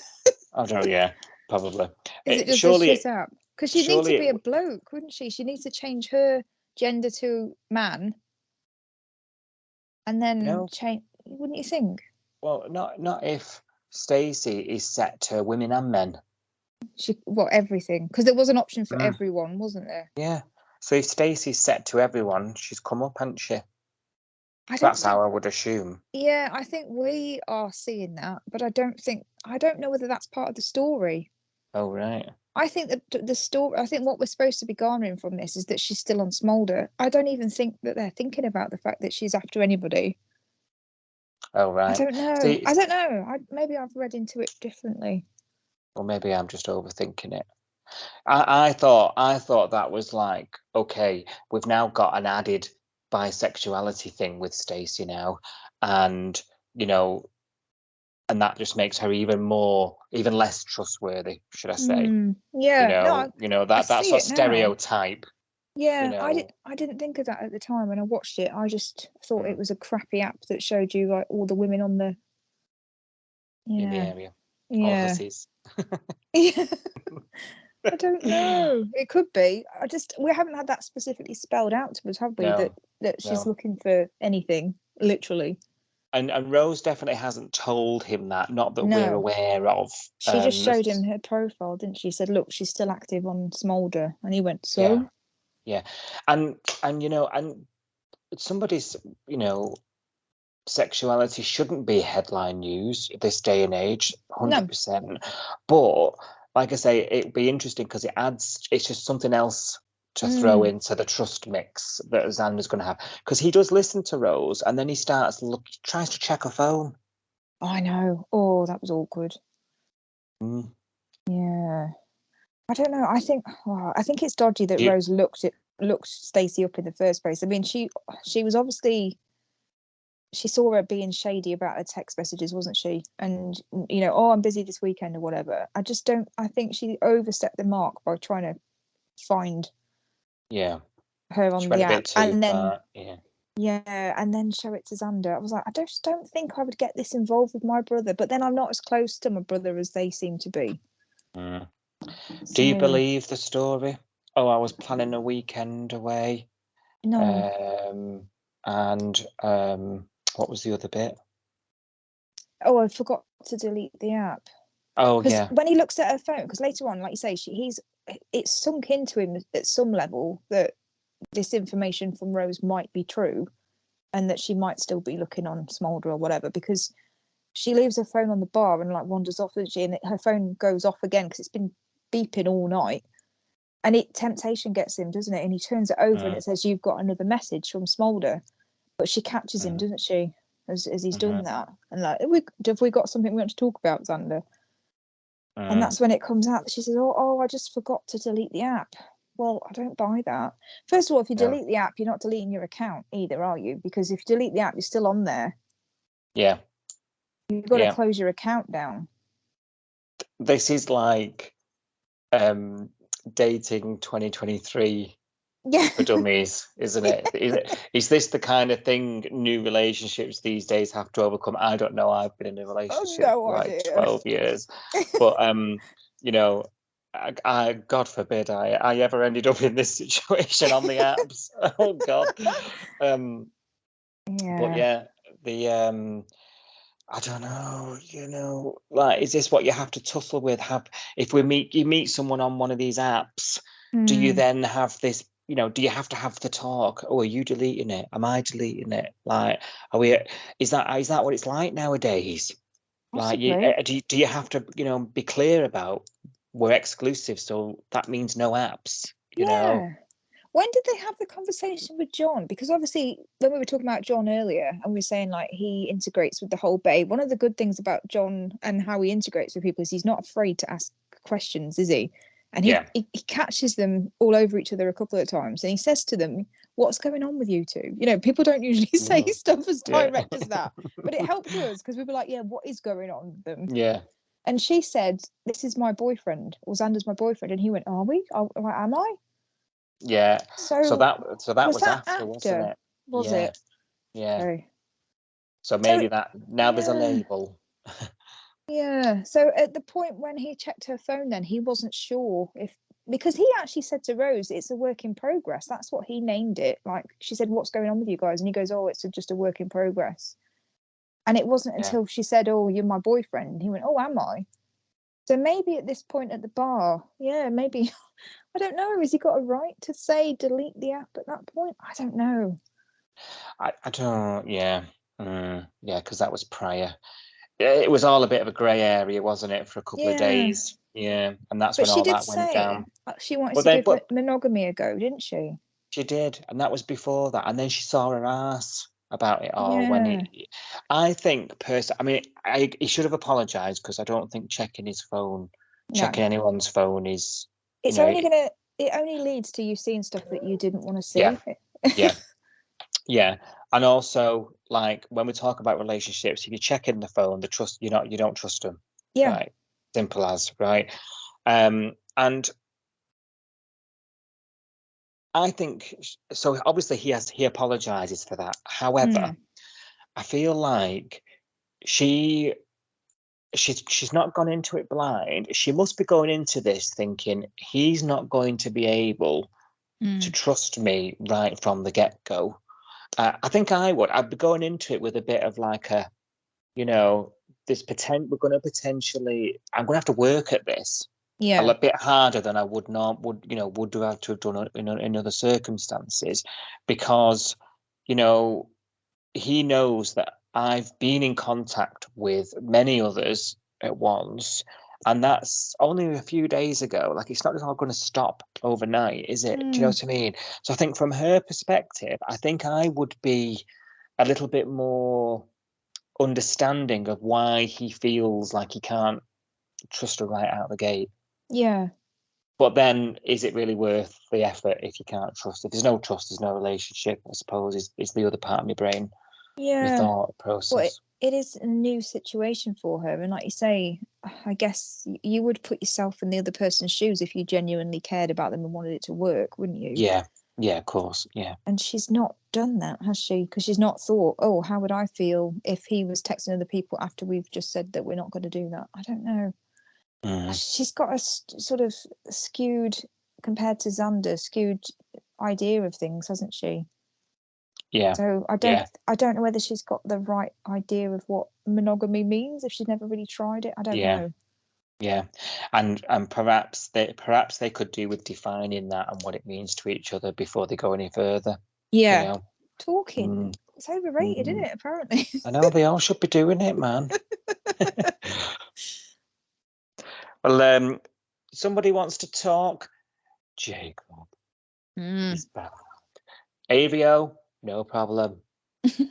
I don't know. Yeah, probably. Is it just a shit app? Because she needs to be a bloke, wouldn't she? She needs to change her gender to man, and then change. Wouldn't you think? Well, not if Stacey is set to women and men. Everything? Because there was an option for everyone, wasn't there? Yeah. So if Stacey's set to everyone, she's come up, hasn't she? That's how I would assume. Yeah, I think we are seeing that, but I don't know whether that's part of the story. Oh, right. I think that the story, I think what we're supposed to be garnering from this is that she's still on Smolder. I don't even think that they're thinking about the fact that she's after anybody. Oh, right. I don't know. I don't know. Maybe I've read into it differently. Or maybe I'm just overthinking it. I thought that was like, okay, we've now got an added bisexuality thing with Stacey now, and you know, and that just makes her even less trustworthy, should I say? Yeah, no, I That see sort of it now. stereotype. Yeah, I didn't think of that at the time when I watched it. I just thought it was a crappy app that showed you like all the women on the in the area, all yeah. hussies. Yeah. I don't know. It could be. We haven't had that specifically spelled out to us, have we? No, That she's no. looking for anything, literally. And Rose definitely hasn't told him that, not that we're No. aware of. She just showed him her profile, didn't she? Said, "Look, she's still active on Smolder," and he went, Yeah, "So." yeah, and and somebody's sexuality shouldn't be headline news this day and age, 100%. But like I say, it'd be interesting because it's just something else to throw into the trust mix that Xander's going to have, because he does listen to Rose and then he tries to check her phone. I know. Oh, that was awkward. Yeah. I don't know. I think it's dodgy that Rose looked Stacey up in the first place. I mean, she was obviously, she saw her being shady about her text messages, wasn't she? And oh, I'm busy this weekend or whatever. I think she overstepped the mark by trying to find her on she went the a bit app too and then far. and then show it to Xander. I was like, I just don't think I would get this involved with my brother, but then I'm not as close to my brother as they seem to be. Do you believe the story? Oh, I was planning a weekend away. No. And what was the other bit? Oh, I forgot to delete the app. Oh, because yeah. when he looks at her phone, because later on, like you say, it's sunk into him at some level that this information from Rose might be true, and that she might still be looking on Smolder or whatever, because she leaves her phone on the bar and like wanders off, doesn't she? And her phone goes off again because it's been beeping all night. And temptation gets him, doesn't it? And he turns it over and it says, "You've got another message from Smolder." But she catches him, doesn't she? As he's done that. And like, have we got something we want to talk about, Xander? And that's when it comes out that she says, oh, I just forgot to delete the app. Well, I don't buy that. First of all, if you delete the app, you're not deleting your account either, are you? Because if you delete the app, you're still on there. Yeah. You've got to close your account down. This is like dating 2023 for dummies, isn't it? Is this the kind of thing new relationships these days have to overcome? I don't know. I've been in a relationship for like 12 years, but I God forbid I ever ended up in this situation on the apps. Oh God. But yeah, the I don't know, like, is this what you have to tussle with? If you meet someone on one of these apps, do you then have this, do you have to have the talk? Oh, are you deleting it? Am I deleting it? Like, is that what it's like nowadays? Possibly. Like, do you have to, be clear about we're exclusive, so that means no apps, When did they have the conversation with John? Because obviously, when we were talking about John earlier, and we were saying like he integrates with the whole bay, one of the good things about John and how he integrates with people is he's not afraid to ask questions, is he? And he catches them all over each other a couple of times, and he says to them, "What's going on with you two?" People don't usually say stuff as direct as that, but it helped us because we were like, "Yeah, what is going on with them?" Yeah. And she said, "This is my boyfriend, or Xander's my boyfriend," and he went, "Are we? Am I?" Yeah. So that was after, wasn't it? Was it? Yeah. Okay. So maybe that now there's a label. Yeah. So at the point when he checked her phone, then he wasn't sure because he actually said to Rose, "It's a work in progress." That's what he named it. Like she said, "What's going on with you guys?" And he goes, "Oh, it's just a work in progress." And it wasn't until she said, "Oh, you're my boyfriend," and he went, "Oh, am I?" So maybe at this point at the bar, maybe I don't know. Has he got a right to say delete the app at that point? I don't know. I don't. Yeah. Yeah, because that was prior. It was all a bit of a grey area, wasn't it, for a couple of days? Yeah, and that's when she all did that went say down. she wanted But to then, give monogamy a go, didn't she? she did, and that was before that. And then she saw her ass about it all Yeah. I think personally, I mean, he should have apologized, because I don't think checking anyone's phone is, It only leads to you seeing stuff that you didn't want to see. yeah. Yeah, and also like when we talk about relationships, if you check in the phone, you don't trust them. Yeah. Right. Simple as, right. And I think so. Obviously, he apologizes for that. However, I feel like she's not gone into it blind. She must be going into this thinking he's not going to be able to trust me right from the get-go. I think I'd be going into it with a bit of like a, this I'm going to have to work at this a little bit harder than I would have to have done in other circumstances, because, he knows that I've been in contact with many others at once, and that's only a few days ago. Like, it's not just all going to stop overnight, is it? Do you know what I mean? So I think from her perspective, I think I would be a little bit more understanding of why he feels like he can't trust her right out the gate. Yeah. But then, is it really worth the effort if you can't trust? If there's no trust, there's no relationship, I suppose, is the other part of my brain. Yeah. The thought process. Well, it is a new situation for her. And like you say, I guess you would put yourself in the other person's shoes if you genuinely cared about them and wanted it to work, wouldn't you? Yeah. Yeah, of course. Yeah. And she's not done that, has she? Because she's not thought, oh, how would I feel if he was texting other people after we've just said that we're not going to do that? I don't know. She's got a sort of skewed, compared to Xander, skewed idea of things, hasn't she? Yeah. So I don't know whether she's got the right idea of what monogamy means if she's never really tried it. I don't know. Yeah, and perhaps they could do with defining that and what it means to each other before they go any further. Yeah, talking. It's overrated, isn't it? Apparently. I know, they all should be doing it, man. Well, somebody wants to talk. Jacob is bad. Avio, no problem.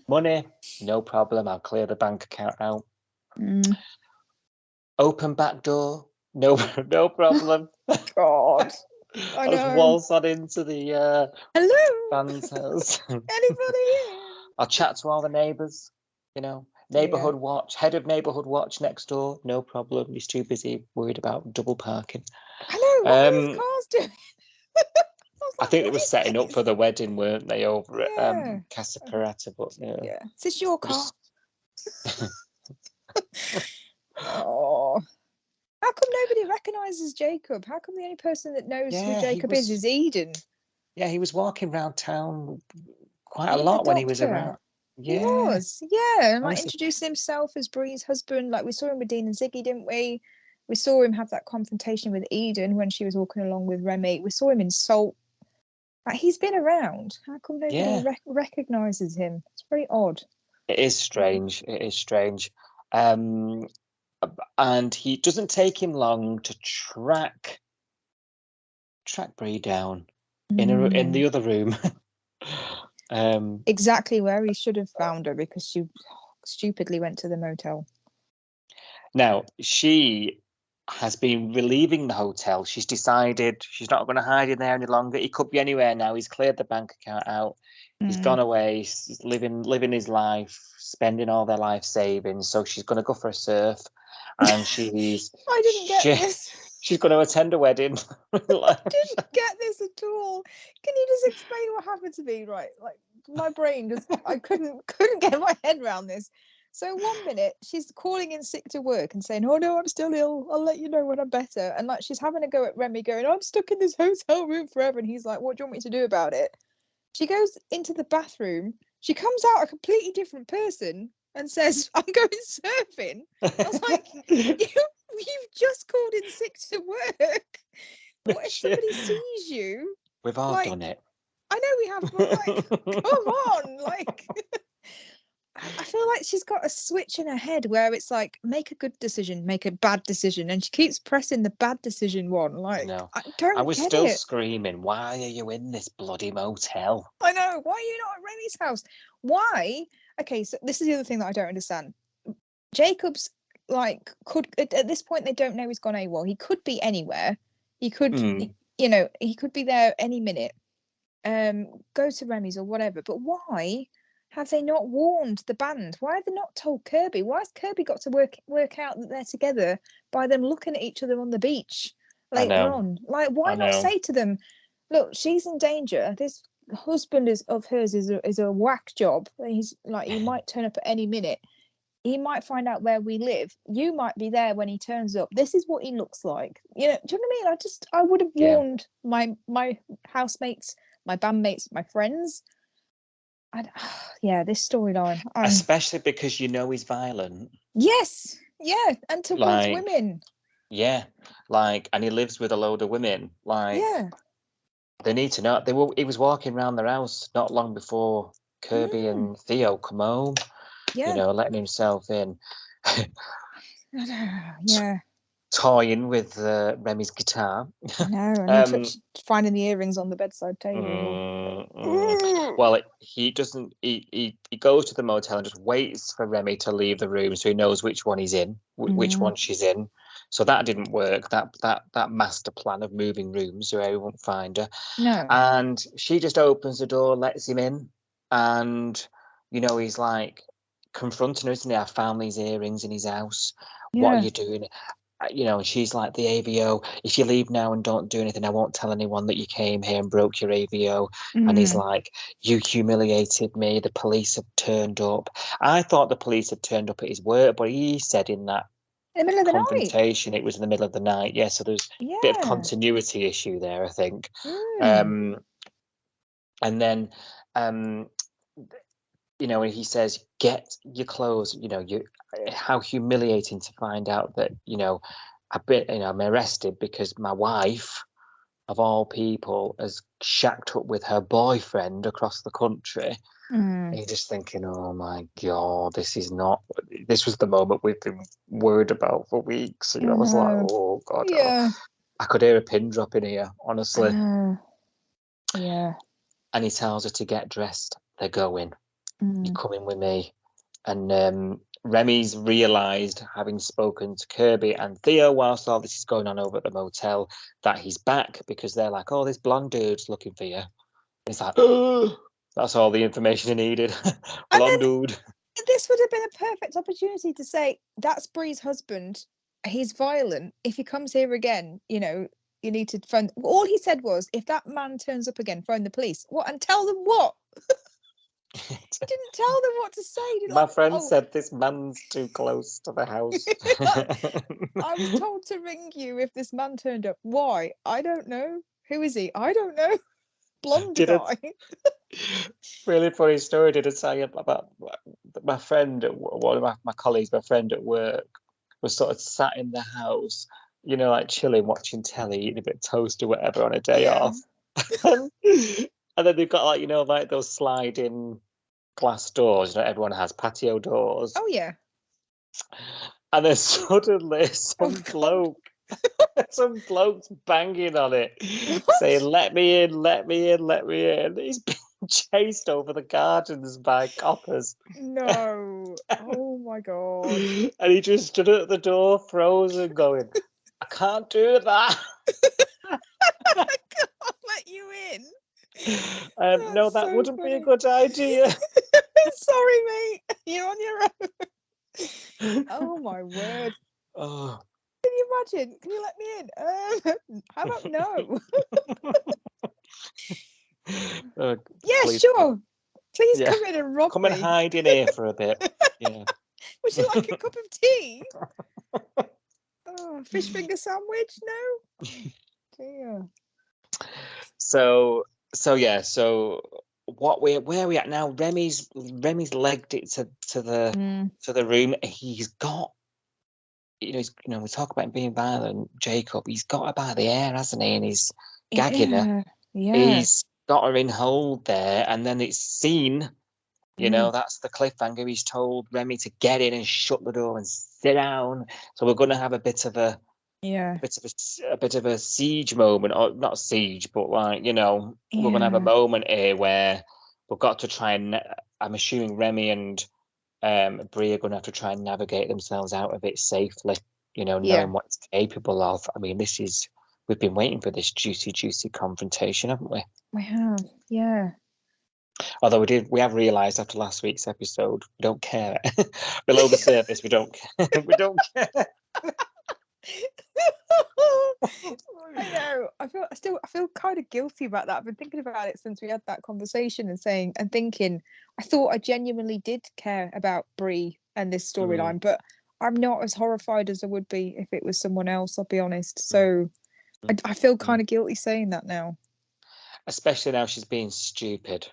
Money, no problem. I'll clear the bank account out. Open back door, no problem. God, I just waltz on into the hello fans' house. Anybody here? I'll chat to all the neighbours. Neighbourhood watch, head of neighbourhood watch next door, no problem. He's too busy worried about double parking. I know. What are those cars doing? I think they were setting up for the wedding, weren't they, over at Casa Parata? But yeah, is this your car? Oh, how come nobody recognises Jacob? How come the only person that knows who Jacob is Eden? Yeah, he was walking around town quite a lot when he was around. Yeah. He was, and like introducing himself as Bree's husband. Like we saw him with Dean and Ziggy, didn't we? We saw him have that confrontation with Eden when she was walking along with Remy. We saw him insult. Like, he's been around. How come nobody recognises him? It's very odd. It is strange. It is strange. And he doesn't take him long to track Bree down in the other room. Exactly where he should have found her, because she stupidly went to the motel. Now, she has been relieving the hotel. She's decided she's not going to hide in there any longer. He could be anywhere now. He's cleared the bank account out. He's gone away. He's living his life, spending all their life savings. So she's going to go for a surf, and she's. I didn't get this. She's going to attend a wedding. I didn't get this at all. Can you just explain what happened to me? Right, like my brain I couldn't get my head around this. So 1 minute she's calling in sick to work and saying, "Oh no, I'm still ill. I'll let you know when I'm better." And like she's having a go at Remy, going, "I'm stuck in this hotel room forever." And he's like, "What do you want me to do about it?" She goes into the bathroom. She comes out a completely different person and says, "I'm going surfing." I was like, You've just called in sick to work. What if somebody sees you? We've all done it. I know we have, but like, come on, like. I feel like she's got a switch in her head where it's like, make a good decision, make a bad decision, and she keeps pressing the bad decision one. Like, no. I was still screaming, "Why are you in this bloody motel?" I know. Why are you not at Remy's house? Why? Okay, so this is the other thing that I don't understand. Jacob's could at this point they don't know he's gone AWOL. He could be anywhere. He could, he could be there any minute. go to Remy's or whatever. But why have they not warned the band? Why have they not told Kirby? Why has Kirby got to work out that they're together by them looking at each other on the beach later on? Like, why not say to them, look, she's in danger. This husband of hers is a whack job. He's like, he might turn up at any minute. He might find out where we live. You might be there when he turns up. This is what he looks like. You know, do you know what I mean? I would have warned my housemates, my bandmates, my friends. This storyline. Especially because you know he's violent. Yes, yeah, and towards women. Yeah, and he lives with a load of women. They need to know. He was walking around their house not long before Kirby and Theo come home. Yeah. You know, letting himself in. Yeah. Toying with Remy's guitar. I know, and finding the earrings on the bedside table. Well, he doesn't. He goes to the motel and just waits for Remy to leave the room, so he knows which one he's in, which one she's in. So that didn't work. That master plan of moving rooms, so he won't find her. No. And she just opens the door, lets him in, and he's like confronting her, isn't he? I found these earrings in his house. Yeah. What are you doing? And she's like, the AVO, if you leave now and don't do anything, I won't tell anyone that you came here and broke your AVO. And he's like, you humiliated me. The police have turned up. I thought the police had turned up at his work, but he said in the middle of the confrontation, it was in the middle of the night. Yeah, so there's a bit of continuity issue there, I think. And then, he says, get your clothes, how humiliating to find out that, I'm arrested because my wife, of all people, has shacked up with her boyfriend across the country. And you're just thinking, oh my God, this was the moment we've been worried about for weeks. I was like, oh God, I could hear a pin drop in here, honestly. Yeah. And he tells her to get dressed. They're going. You're coming with me. And Remy's realised, having spoken to Kirby and Theo whilst all this is going on over at the motel, that he's back, because they're like, oh, this blonde dude's looking for you. And he's like, oh, that's all the information he needed. Blonde dude. This would have been a perfect opportunity to say, that's Bree's husband. He's violent. If he comes here again, you need to phone. All he said was, if that man turns up again, phone the police. What? And tell them what? He didn't tell them what to say. My friend said this man's too close to the house. I was told to ring you if this man turned up. Why? I don't know. Who is he? I don't know. Blonde guy. Really funny story. Did I tell you about my friend, one of my colleagues, my friend at work, was sort of sat in the house, like chilling, watching telly, eating a bit of toast or whatever on a day off. And then they've got like those sliding glass doors. Everyone has patio doors. Oh yeah. And then suddenly some bloke's banging on it, saying, "Let me in, let me in, let me in." He's being chased over the gardens by coppers. No. Oh my God. And he just stood at the door, frozen, going, "I can't do that." I can't let you in. No, that wouldn't be a good idea. Sorry, mate. You're on your own. Oh my word. Oh. Can you imagine? Can you let me in? How about no? Yeah, sure. Please come in and rob me. Come and hide in here for a bit. Yeah. Would you like a cup of tea? Oh, fish finger sandwich? No. Dear. So where are we at now? Remy's legged it to the room. He's got, we talk about being violent, Jacob. He's got her by the hair, hasn't he? And he's gagging her. Yeah. He's got her in hold there, and then it's seen. That's the cliffhanger. He's told Remy to get in and shut the door and sit down. So we're going to have a bit of a siege moment, or not siege, but we're going to have a moment here where we've got to try and, I'm assuming Remy and Bree are going to have to try and navigate themselves out of it safely, knowing what it's capable of. I mean, this is we've been waiting for this juicy confrontation, haven't we? We have, yeah. Although we have realised after last week's episode, we don't care. Below the surface, we don't care. We don't care. I know. I feel kind of guilty about that. I've been thinking about it since we had that conversation and thinking. I thought I genuinely did care about Brie and this storyline, but I'm not as horrified as I would be if it was someone else. I'll be honest. So I feel kind of guilty saying that now. Especially now she's being stupid.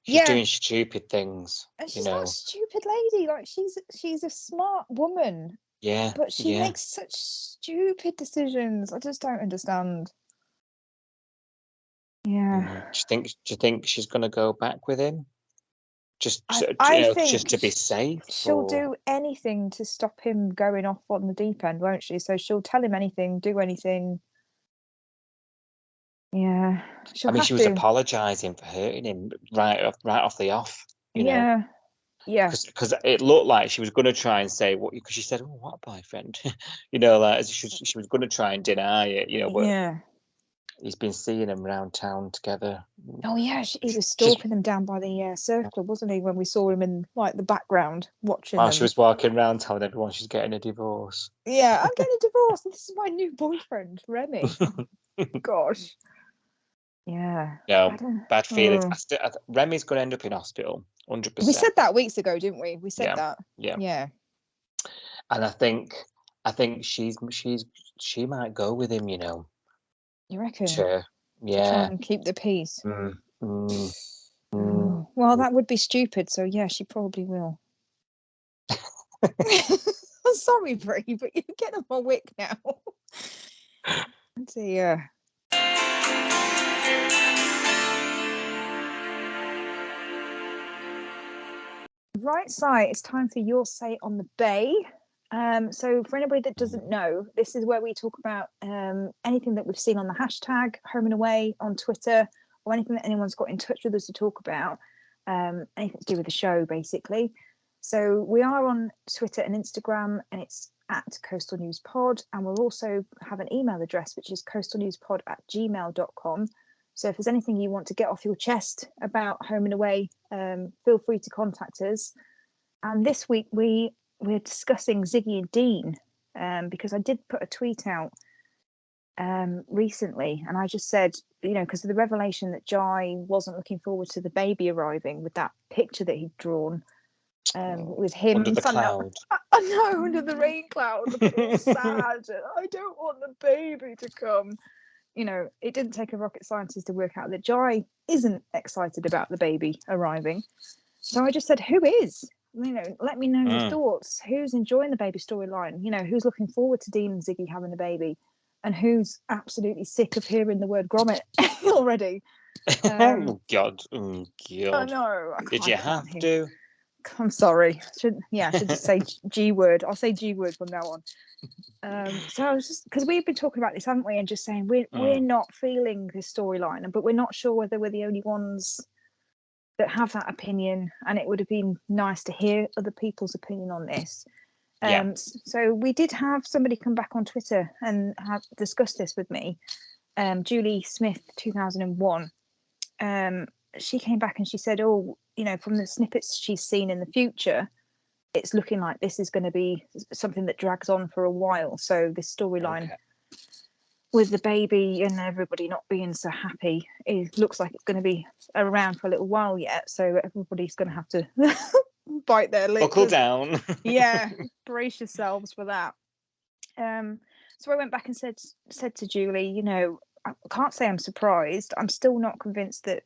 She's doing stupid things. And she's not a stupid lady. Like she's a smart woman. Yeah. But she makes such stupid decisions. I just don't understand. Yeah. Do you think she's gonna go back with him? I think just to be safe. She'll do anything to stop him going off on the deep end, won't she? So she'll tell him anything, do anything. Yeah. I mean, she was apologising for hurting him right off the off. You know. Yeah. Because it looked like she was going to try and say what, because she said, "Oh, what a boyfriend," you know, like she was going to try and deny it, you know. But he's been seeing them around town together. Oh yeah, he was stalking them down by the circle, wasn't he? When we saw him in like the background watching them. She was walking around telling everyone she's getting a divorce. Yeah, I'm getting a divorce. This is my new boyfriend, Remy. Gosh. Yeah. No, bad feelings. Remy's going to end up in hospital, 100%. We said that weeks ago, didn't we? We said that. Yeah. And I think she might go with him, you know. You reckon? Sure. Yeah. To try and keep the peace. Well, that would be stupid. So yeah, she probably will. I'm sorry, Brie, but you're getting on my wick now. Dear. Right side, it's time for your say on the Bay. So for anybody that doesn't know, this is where we talk about anything that we've seen on the hashtag Home and Away on Twitter, or anything that anyone's got in touch with us to talk about, anything to do with the show, basically. So we are on Twitter and Instagram, and it's at Coastal News Pod, and we'll also have an email address, which is coastalnewspod@gmail.com. So if there's anything you want to get off your chest about Home and Away, feel free to contact us. And this week we're discussing Ziggy and Dean, because I did put a tweet out recently, and I just said, you know, because of the revelation that Jai wasn't looking forward to the baby arriving with that picture that he'd drawn with him under the cloud. I know, under the rain cloud, looking all sad. I don't want the baby to come. You know, it didn't take a rocket scientist to work out that Jai isn't excited about the baby arriving. So I just said, who is? You know, let me know your thoughts. Who's enjoying the baby storyline? You know, who's looking forward to Dean and Ziggy having a baby? And who's absolutely sick of hearing the word grommet already? Oh, God. Oh, God. I know. Did you have to? I'm sorry. I should just say G word. I'll say G word from now on. So I was just, because we've been talking about this, haven't we? And just saying we're not feeling this storyline, but we're not sure whether we're the only ones that have that opinion. And it would have been nice to hear other people's opinion on this. So we did have somebody come back on Twitter and have discussed this with me. Julie Smith, 2001. She came back and she said, "Oh, you know, from the snippets she's seen in the future, it's looking like this is going to be something that drags on for a while. So this storyline with the baby and everybody not being so happy, it looks like it's going to be around for a little while yet. So everybody's going to have to bite their lip. Buckle down." Yeah, brace yourselves for that. So I went back and said to Julie, you know, I can't say I'm surprised. I'm still not convinced that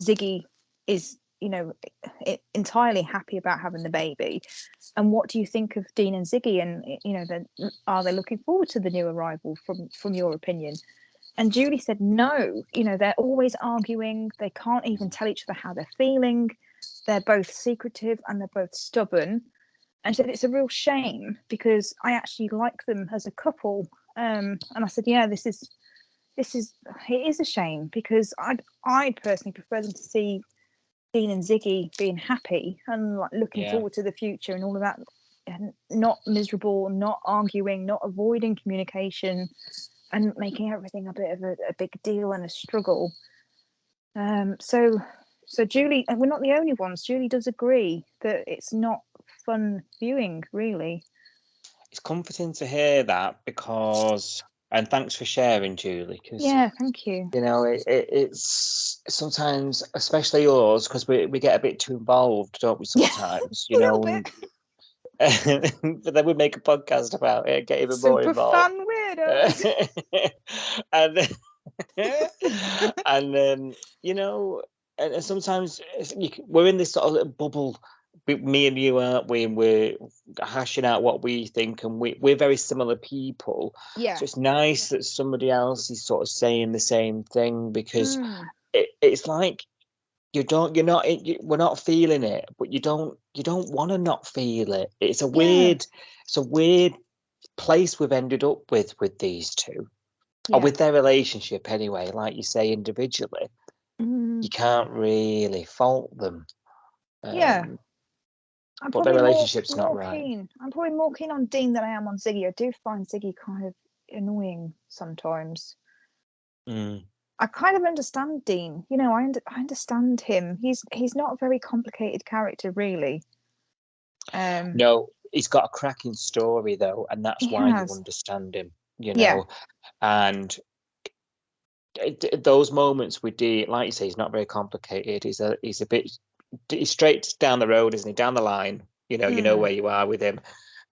Ziggy is, you know, entirely happy about having the baby. And what do you think of Dean and Ziggy? And, you know, are they looking forward to the new arrival from your opinion? And Julie said, no, you know, they're always arguing. They can't even tell each other how they're feeling. They're both secretive and they're both stubborn. And she said, it's a real shame because I actually like them as a couple. And I said, yeah, it is a shame because I'd personally prefer them to see Dean and Ziggy being happy and like looking forward to the future and all of that, and not miserable, not arguing, not avoiding communication. and making everything a bit of a big deal and a struggle. So Julie, and we're not the only ones. Julie does agree that it's not fun viewing, really. It's comforting to hear that because, and thanks for sharing, Julie, because yeah, thank you. You know, it's sometimes, especially yours, because we get a bit too involved, don't we? Sometimes, a little bit. But then we make a podcast about it, get even more Super involved. fan weirdos. and you know, and sometimes we're in this sort of bubble. Me and you, aren't we? And we're hashing out what we think, and we're very similar people. Yeah. So it's nice that somebody else is sort of saying the same thing, because it's like we're not feeling it, but you don't want to not feel it. It's a weird place we've ended up with these two, or with their relationship anyway. Like you say, individually, you can't really fault them. I'm but their probably relationship's more not right. keen. I'm probably more keen on Dean than I am on Ziggy. I do find Ziggy kind of annoying sometimes. I kind of understand Dean. You know, I understand him. He's not a very complicated character, really. No, he's got a cracking story though, and that's why you understand him. You know, and those moments with Dean, like you say, he's not very complicated. He's straight down the road, isn't he? Down the line. You know where you are with him,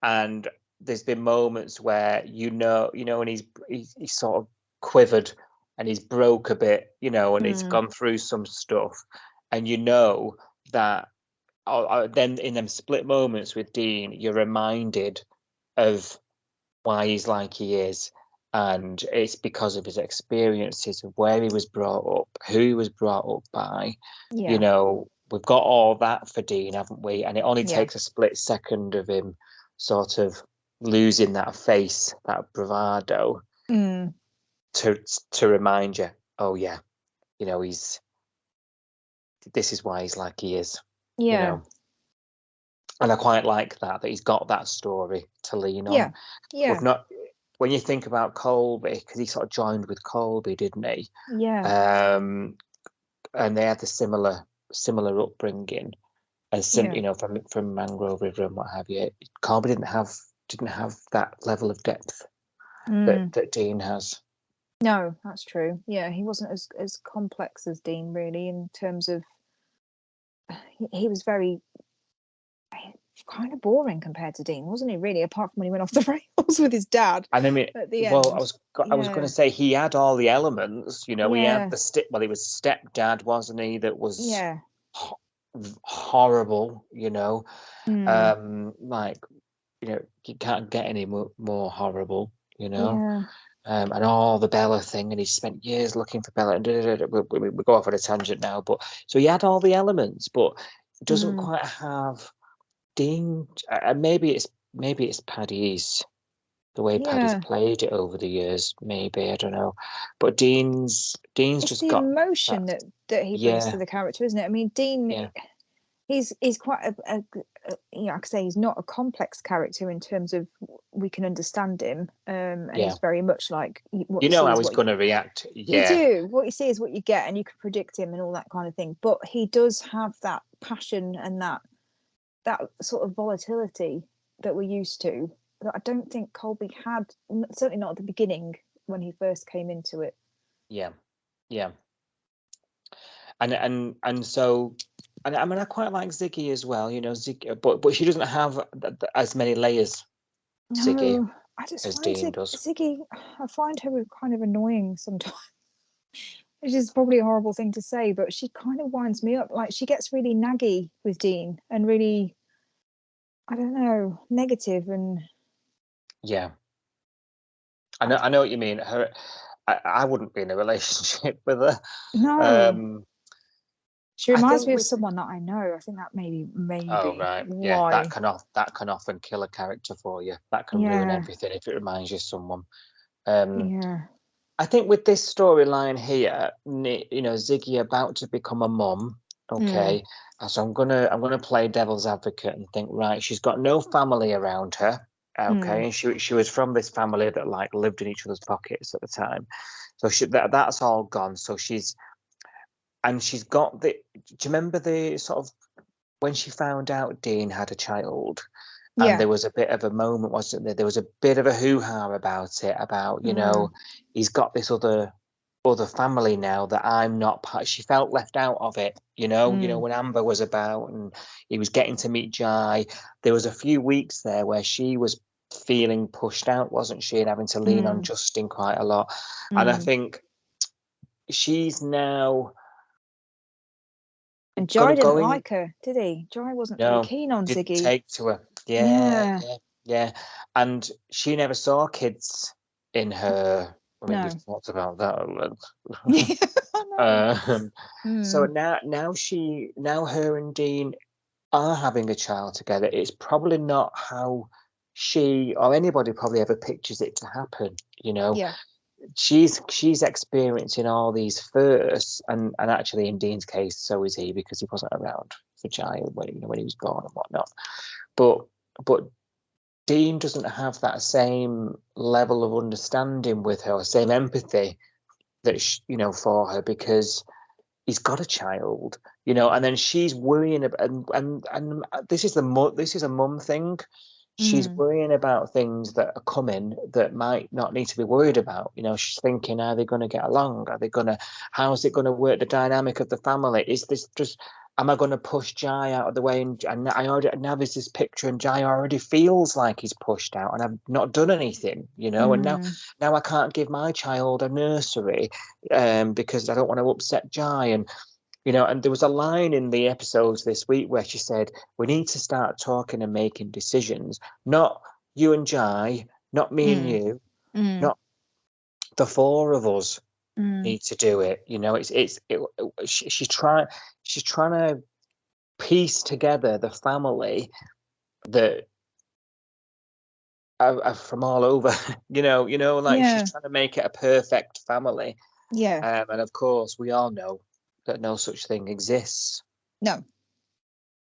and there's been moments where you know, and he's sort of quivered and he's broke a bit, and he's gone through some stuff, and you know that. Then in them split moments with Dean, you're reminded of why he's like he is, and it's because of his experiences of where he was brought up, who he was brought up by. We've got all that for Dean, haven't we? And it only takes a split second of him sort of losing that face, that bravado, to remind you, oh yeah, this is why he's like he is. And I quite like that he's got that story to lean on. We've not, when you think about Colby, because he sort of joined with Colby, didn't he? And they had the similar upbringing, and from Mangrove River and what have you. Colby didn't have that level of depth that Dean has. No, that's true. Yeah, he wasn't as complex as Dean, really, in terms of he was very kind of boring compared to Dean, wasn't he? Really, apart from when he went off the rails with his dad. And I mean, at the well, end. I was going to say he had all the elements. He had the he was stepdad, wasn't he? That was horrible. Like you can't get any more horrible. And all the Bella thing, and he spent years looking for Bella. We go off on a tangent now, but so he had all the elements, but doesn't quite have Dean. And maybe it's Paddy's, the way Paddy's played it over the years. Maybe, I don't know, but Dean's it's just the got emotion that he brings to the character, isn't it? I mean, Dean. He's quite a I could say he's not a complex character in terms of we can understand him, and he's very much like how he's going to react. You do. What you see is what you get, and you can predict him and all that kind of thing. But he does have that passion and that sort of volatility that we're used to, that I don't think Colby had. Certainly not at the beginning when he first came into it. Yeah. And so. And I mean, I quite like Ziggy as well, Ziggy, but she doesn't have as many layers. Ziggy, no, I just as find Dean does. Ziggy, I find her kind of annoying sometimes. Which is probably a horrible thing to say, but she kind of winds me up. Like, she gets really naggy with Dean and really, I don't know, negative and. Yeah. I know what you mean. I wouldn't be in a relationship with her. No. She reminds me of someone that I know. I think that maybe. Oh right, why. Yeah, that can often kill a character for you. That can ruin everything if it reminds you of someone. I think with this storyline here, Ziggy about to become a mum. Okay, so I'm gonna play devil's advocate and think, right, she's got no family around her. Okay, and she was from this family that like lived in each other's pockets at the time, so that's all gone. So she's got the. Do you remember the sort of when she found out Dean had a child, and Yeah. there was a bit of a moment, wasn't there? There was a bit of a hoo-ha about it, about he's got this other family now that I'm not part. She felt left out of it, when Amber was about and he was getting to meet Jai. There was a few weeks there where she was feeling pushed out, wasn't she, and having to lean on Justin quite a lot. And I think she's now And gonna Jai didn't go in. like her, did he? Jai wasn't very No, keen on didn't Ziggy. take to her. Yeah. And she never saw kids in her. I mean, No. we've talked about that. I know. So now her and Dean are having a child together. It's probably not how she or anybody probably ever pictures it to happen. Yeah. She's experiencing all these firsts, and actually in Dean's case, so is he, because he wasn't around for Jai when he was born and whatnot. But Dean doesn't have that same level of understanding with her, or same empathy that for her, because he's got a child, and then she's worrying about, and this is a mum thing. She's worrying about things that are coming that might not need to be worried about. She's thinking, are they going to get along? How's it going to work? The dynamic of the family, is this just, am I going to push Jai out of the way? And I already, now there's this picture, and Jai already feels like he's pushed out, and I've not done anything, and now I can't give my child a nursery because I don't want to upset Jai. And there was a line in the episodes this week where she said, we need to start talking and making decisions, not you and Jai, not me and you, not the four of us need to do it. She's trying to piece together the family that are from all over, she's trying to make it a perfect family. Yeah. And of course, we all know that no such thing exists. No.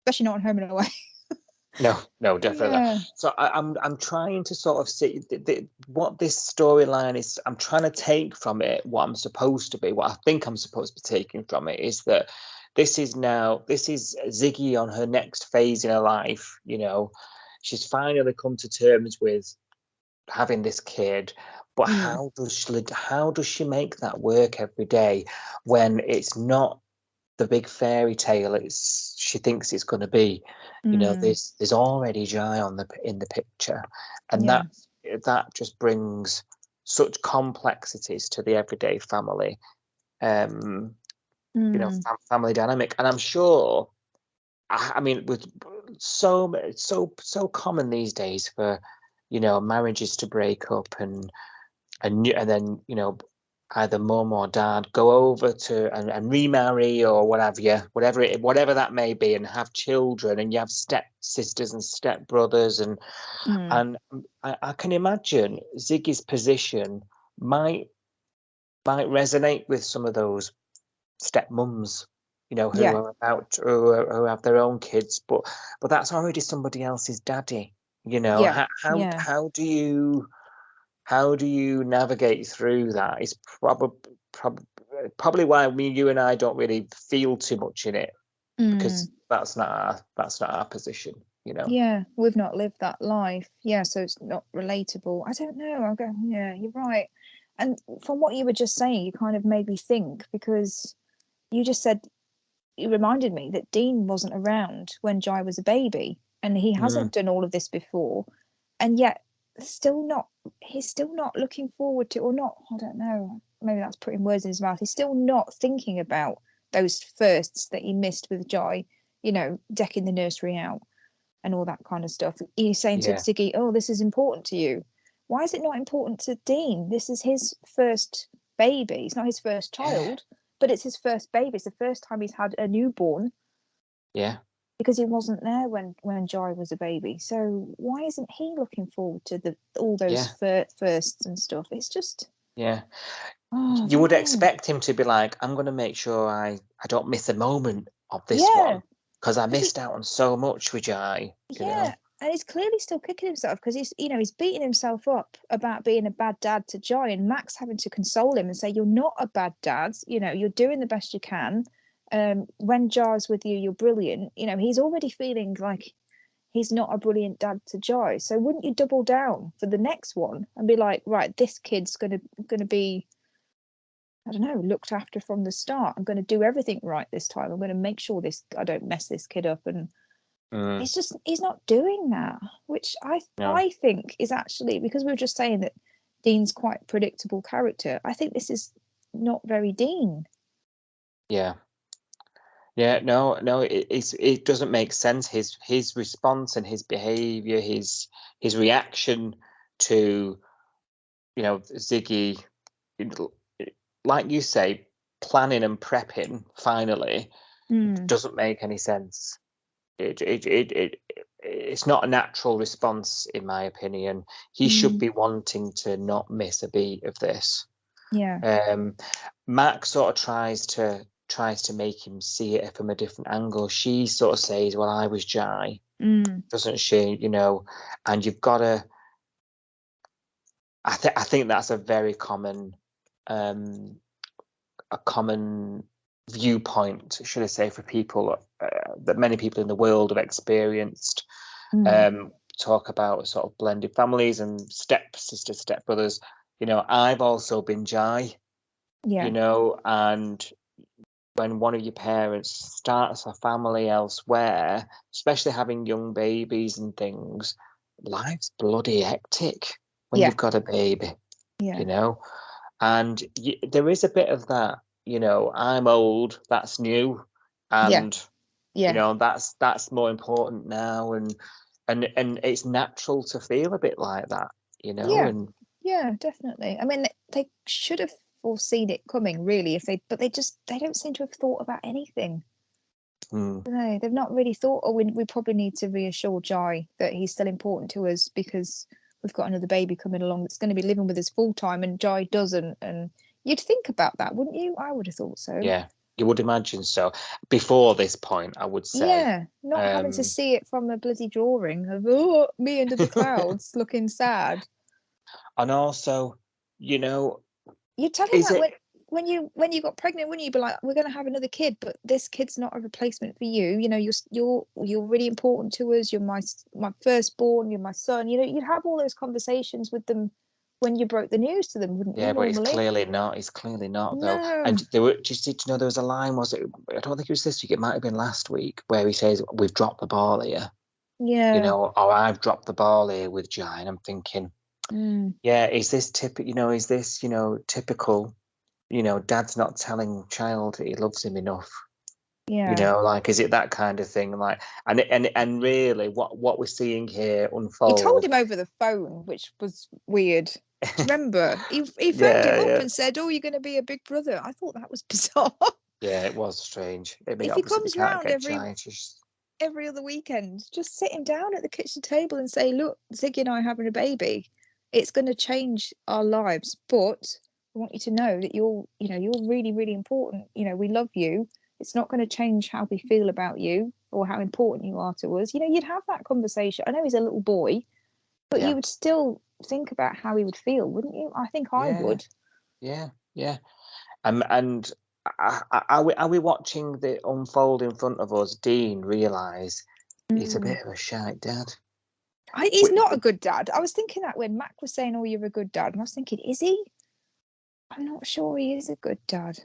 Especially not on Home and Away. No, definitely. Yeah. So I'm trying to sort of see what this storyline is. I'm trying to take from it what I think I'm supposed to be taking from it is that this is Ziggy on her next phase in her life. She's finally come to terms with having this kid, but how does she make that work every day when it's not the big fairy tale she thinks it's going to be? There's already Jai in the picture, and that just brings such complexities to the everyday family family dynamic. And I'm sure, I mean, with so common these days for marriages to break up and then either mum or dad go over to and remarry or whatever that may be, and have children, and you have step sisters and step brothers, and I can imagine Ziggy's position might resonate with some of those step mums, who are about who have their own kids, but that's already somebody else's daddy. How do you navigate through that? Is probably why you and I don't really feel too much in it, because that's not our position. Yeah, we've not lived that life. Yeah, so it's not relatable. I don't know. I'll go, yeah, you're right. And from what you were just saying, you kind of made me think, because you just said, you reminded me that Dean wasn't around when Jai was a baby, and he hasn't done all of this before, and yet he's still not looking forward to, or not, I don't know, maybe that's putting words in his mouth. He's still not thinking about those firsts that he missed with Jai, decking the nursery out and all that kind of stuff. He's saying to Ziggy, oh, this is important to you. Why is it not important to Dean? This is his first baby. It's not his first child, but it's his first baby. It's the first time he's had a newborn. Yeah. Because he wasn't there when Jai was a baby. So why isn't he looking forward to all those firsts and stuff? It's just... Yeah. Oh, you would expect him to be like, I'm going to make sure I don't miss a moment of this one, because I missed out on so much with Jai. And he's clearly still kicking himself because he's beating himself up about being a bad dad to Jai, and Max having to console him and say, you're not a bad dad, you're doing the best you can. When Jai's with you, you're brilliant. He's already feeling like he's not a brilliant dad to Jai. So wouldn't you double down for the next one and be like, right, this kid's gonna be, I don't know, looked after from the start. I'm going to do everything right this time. I'm going to make sure I don't mess this kid up. And he's not doing that, which I think is actually, because we were just saying that Dean's quite a predictable character. I think this is not very Dean. Yeah. No, it doesn't make sense. His response and his behavior, his reaction to, Ziggy, like you say, planning and prepping finally doesn't make any sense. It's not a natural response, in my opinion. He should be wanting to not miss a beat of this. Yeah. Max sort of tries to make him see it from a different angle. She sort of says, well, I was Jai, doesn't she? And you've got to, I think that's a very common viewpoint, should I say, for people that many people in the world have experienced. Talk about sort of blended families and stepsisters, stepbrothers. I've also been Jai. And when one of your parents starts a family elsewhere, especially having young babies and things, life's bloody hectic when you've got a baby. And there is a bit of that, I'm old, that's new, and that's more important now, and it's natural to feel a bit like that, Yeah, definitely. I mean, they should have foreseen it coming, really, but they don't seem to have thought about anything. No, they've not really thought, we probably need to reassure Jai that he's still important to us because we've got another baby coming along that's going to be living with us full time, and Jai doesn't. And you'd think about that, wouldn't you? I would have thought so. Yeah, you would imagine so. Before this point, I would say. Yeah, not having to see it from a bloody drawing of me under the clouds looking sad. And also, you'd tell him that when you got pregnant, wouldn't you be like, we're going to have another kid, but this kid's not a replacement for you. You're really important to us. You're my firstborn. You're my son. You'd have all those conversations with them when you broke the news to them, wouldn't you? Yeah, but he's clearly not. He's clearly not, though. No. And just did you know there was a line? Was it? I don't think it was this week. It might have been last week, where he says, "We've dropped the ball here." Yeah. Or I've dropped the ball here with Jai, and I'm thinking, yeah, is this typical? Is this typical? Dad's not telling child that he loves him enough. Yeah. Is it that kind of thing? And really, what we're seeing here unfold. He told him over the phone, which was weird. Remember, he phoned him up and said, "Oh, you're going to be a big brother." I thought that was bizarre. Yeah, it was strange. I mean, if he comes round every other weekend, just sit him down at the kitchen table and say, "Look, Ziggy and I are having a baby. It's going to change our lives, but I want you to know that you're really, really important. We love you. It's not going to change how we feel about you or how important you are to us." You'd have that conversation. I know he's a little boy, but you would still think about how he would feel, wouldn't you? I think I would. Yeah. And are we watching the unfold in front of us? Dean realise he's a bit of a shite dad. He's not a good dad. I was thinking that when Mac was saying, "Oh, you're a good dad," and I was thinking, is he? I'm not sure he is a good dad.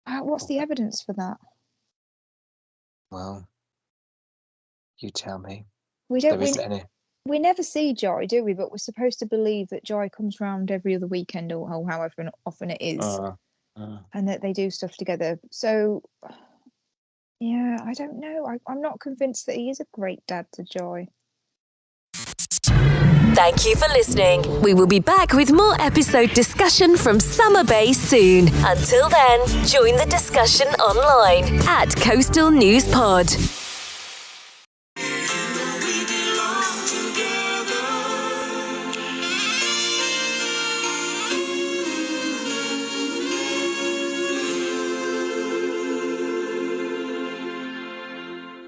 What's the evidence for that? Well, you tell me. There isn't any. We never see Jai, do we? But we're supposed to believe that Jai comes round every other weekend or however often it is, and that they do stuff together. So, yeah, I don't know. I'm not convinced that he is a great dad to Jai. Thank you for listening. We will be back with more episode discussion from Summer Bay soon. Until then, join the discussion online at Coastal News Pod.